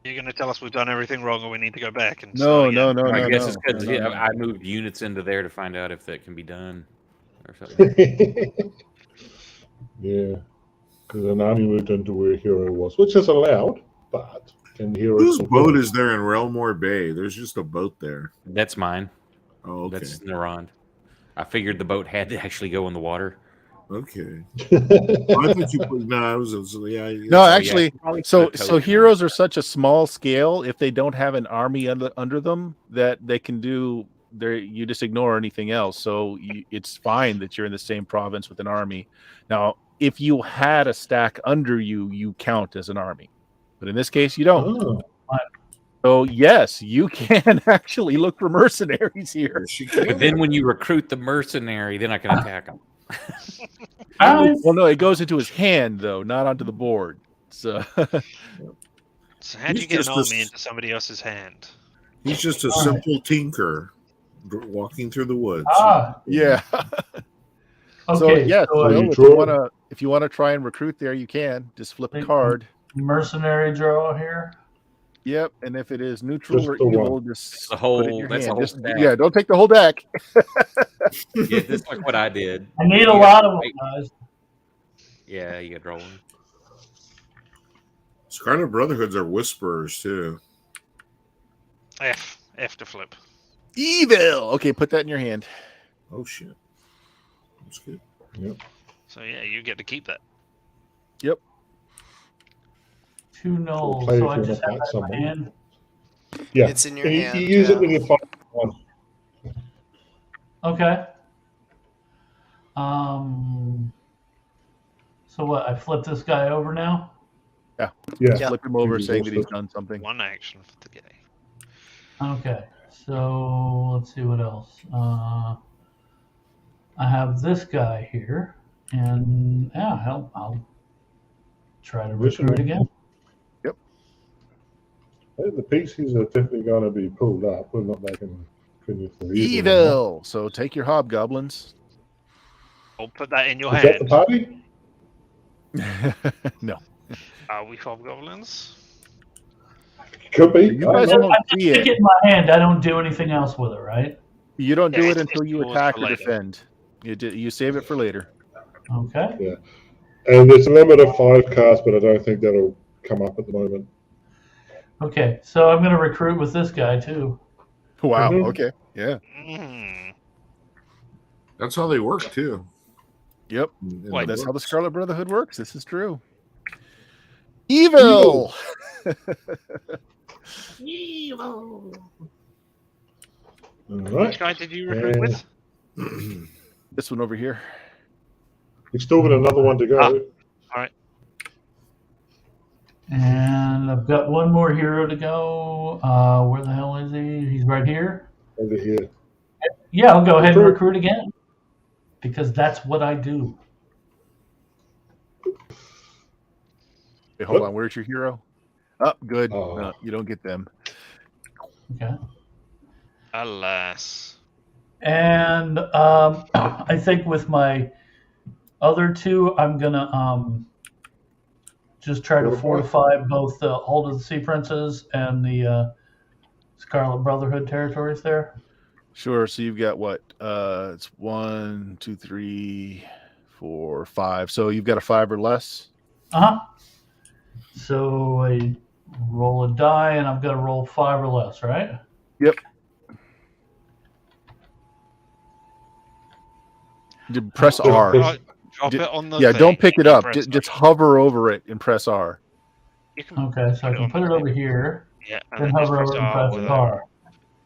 You're going to tell us we've done everything wrong and we need to go back and No, start no, again. no, I no, guess no. it's because No, no, no. I moved units into there to find out if that can be done or something. Yeah. Because an army moved into where a hero was, which is allowed, but can the hero whose still boat do it? is there in Relmore Bay? There's just a boat there. That's mine. Oh, okay. That's Neron. I figured the boat had to actually go in the water. Okay. I thought you put no. I was yeah. No, Oh, yeah, actually, probably so put a so token on heroes are such a small scale. If they don't have an army under them, that they can do. You just ignore anything else. So it's fine that you're in the same province with an army. Now, if you had a stack under you, you count as an army. But in this case, you don't. Oh, So yes, you can actually look for mercenaries here. She it. But can. then when you recruit the mercenary, then I can attack him. Well, no, it goes into his hand though, not onto the board. So So how do you He's get an just a army s- into somebody else's hand? He's just a simple tinker walking through the woods. yeah. So Okay, yes, so Bill, you if draw- you wanna try and recruit there, you can just flip a Thank card. mercenary draw here. Yep, and if it is neutral Just or the one. evil, just The whole- put it in your that's the hand. whole Just, stack. yeah, don't take the whole deck. Yeah, that's like what I did. I need a You lot got- of them, guys. Yeah, you got rolling. Scarlet Brotherhoods are whisperers too. F to flip. Evil. Okay, put that in your hand. Oh shit. That's good. Yep. So yeah, you get to keep that. Yep. 2 nulls. play So if I you just want have that that in my someone. hand. Yeah. It's in your you, hand. you use yeah. it when you find one. Okay. So what? I flip this guy over now. Yeah. Flip him over, He's saying that he's exhausted. done something. One action for the day. Okay. So let's see what else. I have this guy here, and yeah, I'll try to Listen, recruit again. The pieces are definitely going to be pulled up. We're not making goodness for easy. Evil. So take your hobgoblins. I'll put that in your Is that the hand. party? No, Are we hobgoblins? Could be. you I guys don't know. won't I see stick it. it in my hand. I don't do anything else with it, right? You don't do Yeah, it it's until you yours attack for or later. defend. You save it for later. Okay. And there's a limit of 5 cards, but I don't think that'll come up at the moment. Okay. So I'm going to recruit with this guy too. Wow. Mhm. Okay. Yeah. Mm. That's how they work too. Yep. in Wait, the That's how the books. Scarlet Brotherhood works. This is true. Evil. Evil. All Which right. guy did you recruit with? This one over here. We've still got another one to go. And I've got one more hero to go. Where the hell is he? He's right here. Over here. Yeah, I'll go ahead and Recruit. recruit again. Because that's what I do. Hey, hold Yep. on. Where's your hero? Oh, good. Oh. No, you don't get them. Okay. Alas. And I think with my other two, I'm gonna just try to fortify both the Hold of the Sea Princes and the Scarlet Brotherhood territories there. Sure. So you've got what? It's 1, 2, 3, 4, 5. So you've got a 5 or less. So I roll a die, and I've got to roll 5 or less, right? Yep. Press R. Drop it on the Yeah, thing don't pick it and up. press Just hover over it and press R. You can Okay, so I can put it over here, Yeah, and then then just hover press over and R press with R.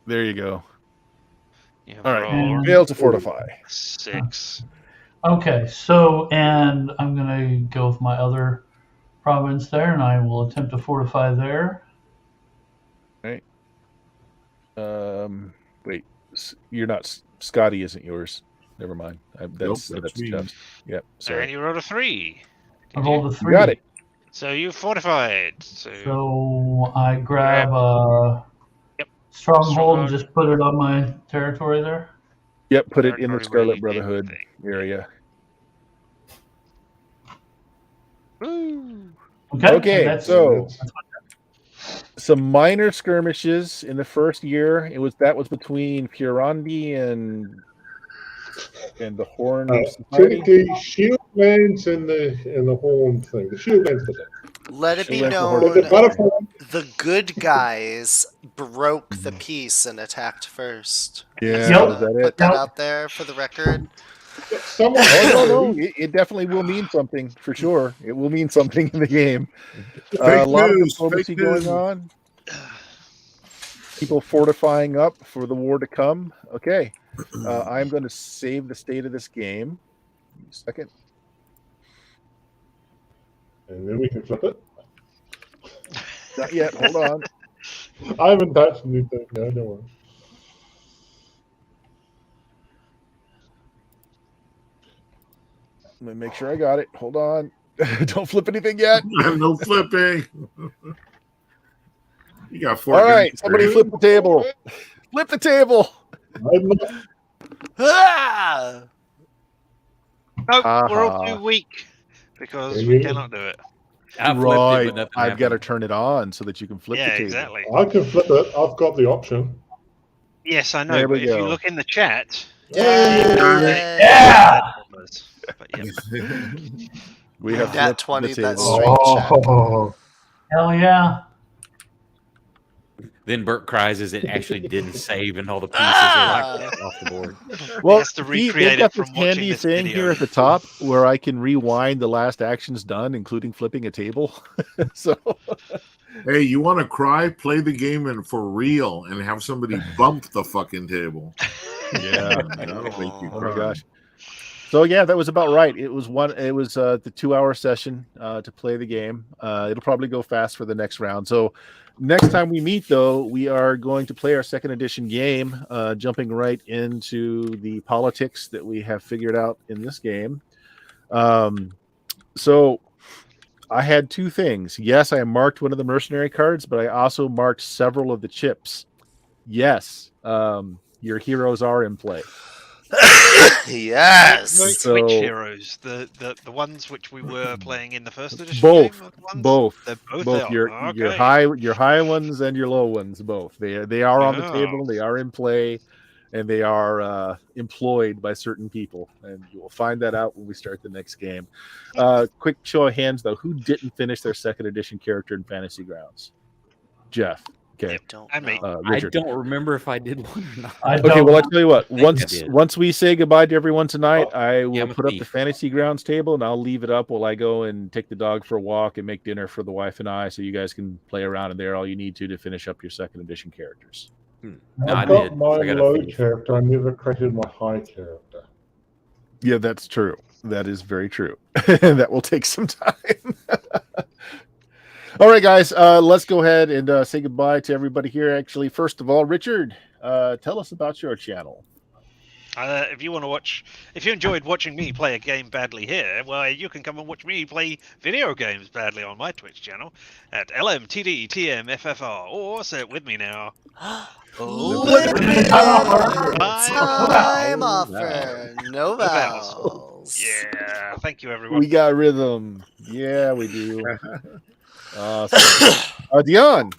There you go. You have All right. rolled Fail to fortify. 6. Okay, so, and I'm going to go with my other province there, and I will attempt to fortify there. Right. Wait. You're not. Scotty isn't yours. Never mind. That's me. Jeff's. Yep. Sorry. And you rolled a 3. I rolled a You 3. got it. So you fortified. So I grab a stronghold and just put it on my territory there. Yep. Put it in the Territory Scarlet where you Brotherhood think. area. Woo! Okay, that's, so that's some minor skirmishes in the first year. That was between Purandi and the Horn Society. The shield lands and the horn thing. The shield lands the Let it be Shield lands the known, Horn The butterfly. the good guys broke the peace and attacked first. Yeah, Just Yep. is wanna that it? put that Yep. out there for the record. Someone Oh no, it definitely will mean something for sure. It will mean something in the game. A Fake lot news, of diplomacy fake going news. on. People fortifying up for the war to come. Okay, I'm going to save the state of this game. Give me a second. And then we can flip it. Not yet. Hold on. I haven't touched anything. No, don't worry. Let me make sure I got it. Hold on. Don't flip anything yet. No flipping. You got 4. All right, somebody flip the table. Flip the table. I'm not- Ah! No, we're all Uh-huh. too weak because Yeah, we yeah. cannot do it. I flipped it, Right. but nothing I've got to happened. turn it on so that you can flip the Yeah, table. exactly. I can flip it. I've got the option. Yes, I know. There we But if you go. look in the chat, Yeah! But yeah. We have Nat flipped 20, the that's table. straight check. Oh, Hell yeah. Then Bert cries as it actually didn't save and all the pieces are like off the board. Well, has to see, they've recreate got it from this watching handy this thing video. here at the top where I can rewind the last actions done, including flipping a table. So, Hey, you want to cry? Play the game and for real, and have somebody bump the fucking table. yeah. That'll make you Oh cry. my gosh. So yeah, that was about right. It was the 2-hour session to play the game. It'll probably go fast for the next round. So next time we meet, though, we are going to play our second edition game, jumping right into the politics that we have figured out in this game. So I had two things. Yes, I marked one of the mercenary cards, but I also marked several of the chips. Yes, your heroes are in play. Yes. So- Which heroes? The ones which we were playing in the first edition Both. game? Or the ones? Both, They're both both out. your Okay. high ones and your low ones. Both they are on the Yeah. table. They are in play, and they are employed by certain people. And you will find that out when we start the next game. Quick show of hands though, who didn't finish their second edition character in Fantasy Grounds? Jeff. Okay. Don't And me. know. I Richard. don't remember if I did one or not. I Okay, don't. well, I'll tell you what. think I did. Once we say goodbye to everyone tonight, I will I'm a put up the thief. Fantasy Grounds table, and I'll leave it up while I go and take the dog for a walk and make dinner for the wife and I, so you guys can play around in there all you need to finish up your second edition characters. No, I I've got did. my I got a low thief. character. I never created my high character. Yeah, that's true. That is very true. That will take some time. All right, guys, let's go ahead and say goodbye to everybody here. Actually, first of all, Richard, tell us about your channel. If you enjoyed watching me play a game badly here, well, you can come and watch me play video games badly on my Twitch channel at LMTDTMFFR, or say it with me now. Limited time offer. No vowels. vowels. Yeah, thank you, everyone. We got rhythm. Yeah, we do. Awesome. Dion,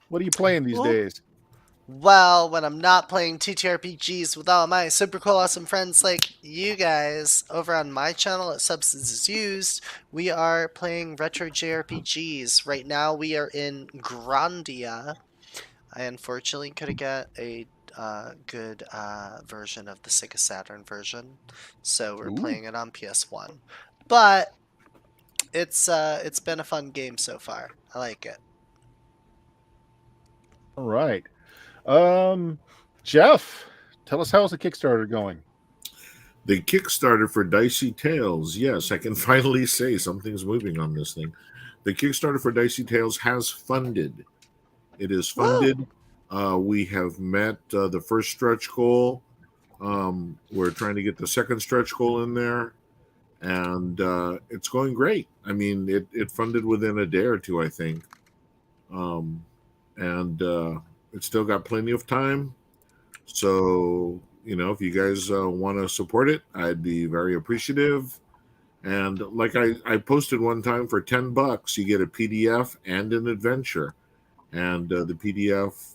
what are you playing these days? Well, when I'm not playing TTRPGs with all my super cool, awesome friends like you guys over on my channel at Substances Used, we are playing retro JRPGs. Right now, we are in Grandia. I unfortunately couldn't get a good version of the Sega Saturn version, so we're playing it on PS1. But it's been a fun game so far. I like it. All right. Jeff, tell us how's the Kickstarter going? The Kickstarter for Dicey Tales. Yes, I can finally say something's moving on this thing. The Kickstarter for Dicey Tales has funded. It is funded. We have met the first stretch goal. We're trying to get the second stretch goal in there. And it's going great. I mean, it funded within a day or two, I think. It's still got plenty of time. So, if you guys want to support it, I'd be very appreciative. And like I posted one time, for $10, you get a PDF and an adventure. And the PDF,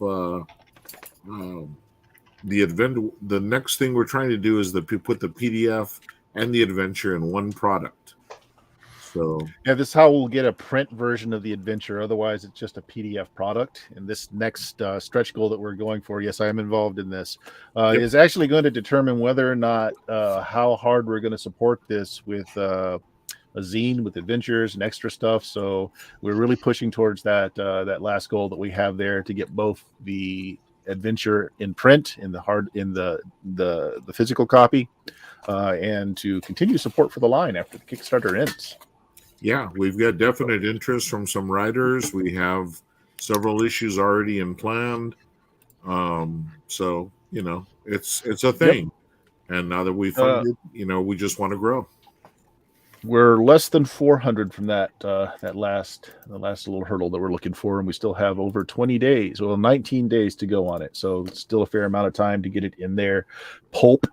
the next thing we're trying to do is put the PDF and the adventure in one product. So yeah, this is how we'll get a print version of the adventure. Otherwise, it's just a PDF product. And this next stretch goal that we're going for, yes, I am involved in this, is actually going to determine whether or not how hard we're going to support this with a zine with adventures and extra stuff. So we're really pushing towards that last goal that we have there to get both the adventure in print in the physical copy, and to continue support for the line after the Kickstarter ends. Yeah, we've got definite interest from some writers. We have several issues already in planned. So it's a thing. Yep. And now that we funded, we just want to grow. We're less than 400 from that last little hurdle that we're looking for, and we still have over 20 days, 19 days to go on it. So it's still a fair amount of time to get it in there. Pulp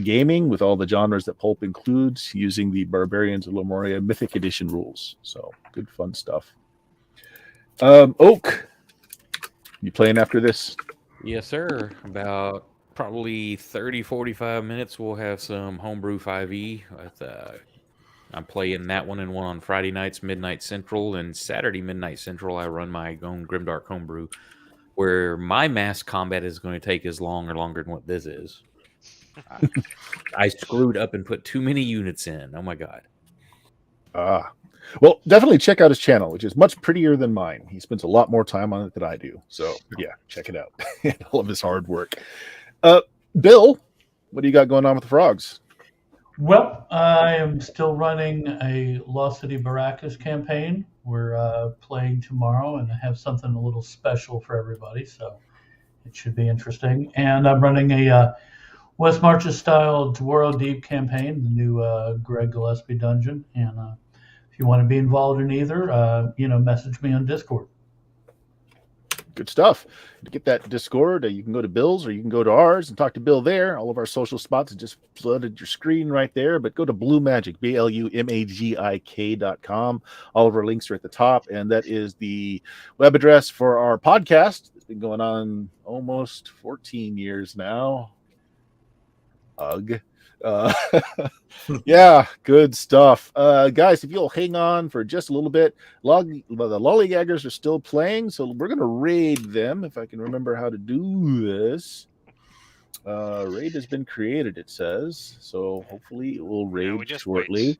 gaming with all the genres that Pulp includes, using the Barbarians of Lemuria Mythic Edition rules. So good fun stuff. Oak, you playing after this? Yes, sir. About probably 30-45 minutes, we'll have some homebrew 5e. I'm playing that one and one on Friday nights, midnight Central, and Saturday midnight Central. I run my own Grimdark homebrew. where my mass combat is going to take as long or longer than what this is. I screwed up and put too many units in. Oh my god. Well, definitely check out his channel, which is much prettier than mine. He spends a lot more time on it than I do. So yeah, check it out. All of his hard work. Bill, what do you got going on with the frogs? Well, I am still running a Lost City Baracus campaign. We're playing tomorrow, and I have something a little special for everybody, so it should be interesting. And I'm running a West Marches style Dwaro Deep campaign, the new Greg Gillespie dungeon. And if you want to be involved in either, message me on Discord. Good stuff. To get that Discord, you can go to Bill's or you can go to ours and talk to Bill there. All of our social spots have just flooded your screen right there. But go to Blue Magic, BLUMAGIK.com. All of our links are at the top. And that is the web address for our podcast. It's been going on almost 14 years now. Ugh. Yeah, good stuff. Guys, if you'll hang on for just a little bit, the Lollygaggers are still playing, so we're going to raid them, if I can remember how to do this. Raid has been created, it says, so hopefully it will raid shortly.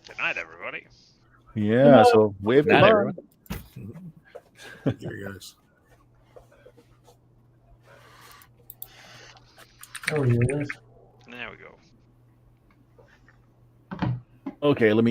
Good night, everybody. Yeah, so wave Good night, goodbye. everyone. Take care, guys. There he is. There we go. Okay, let me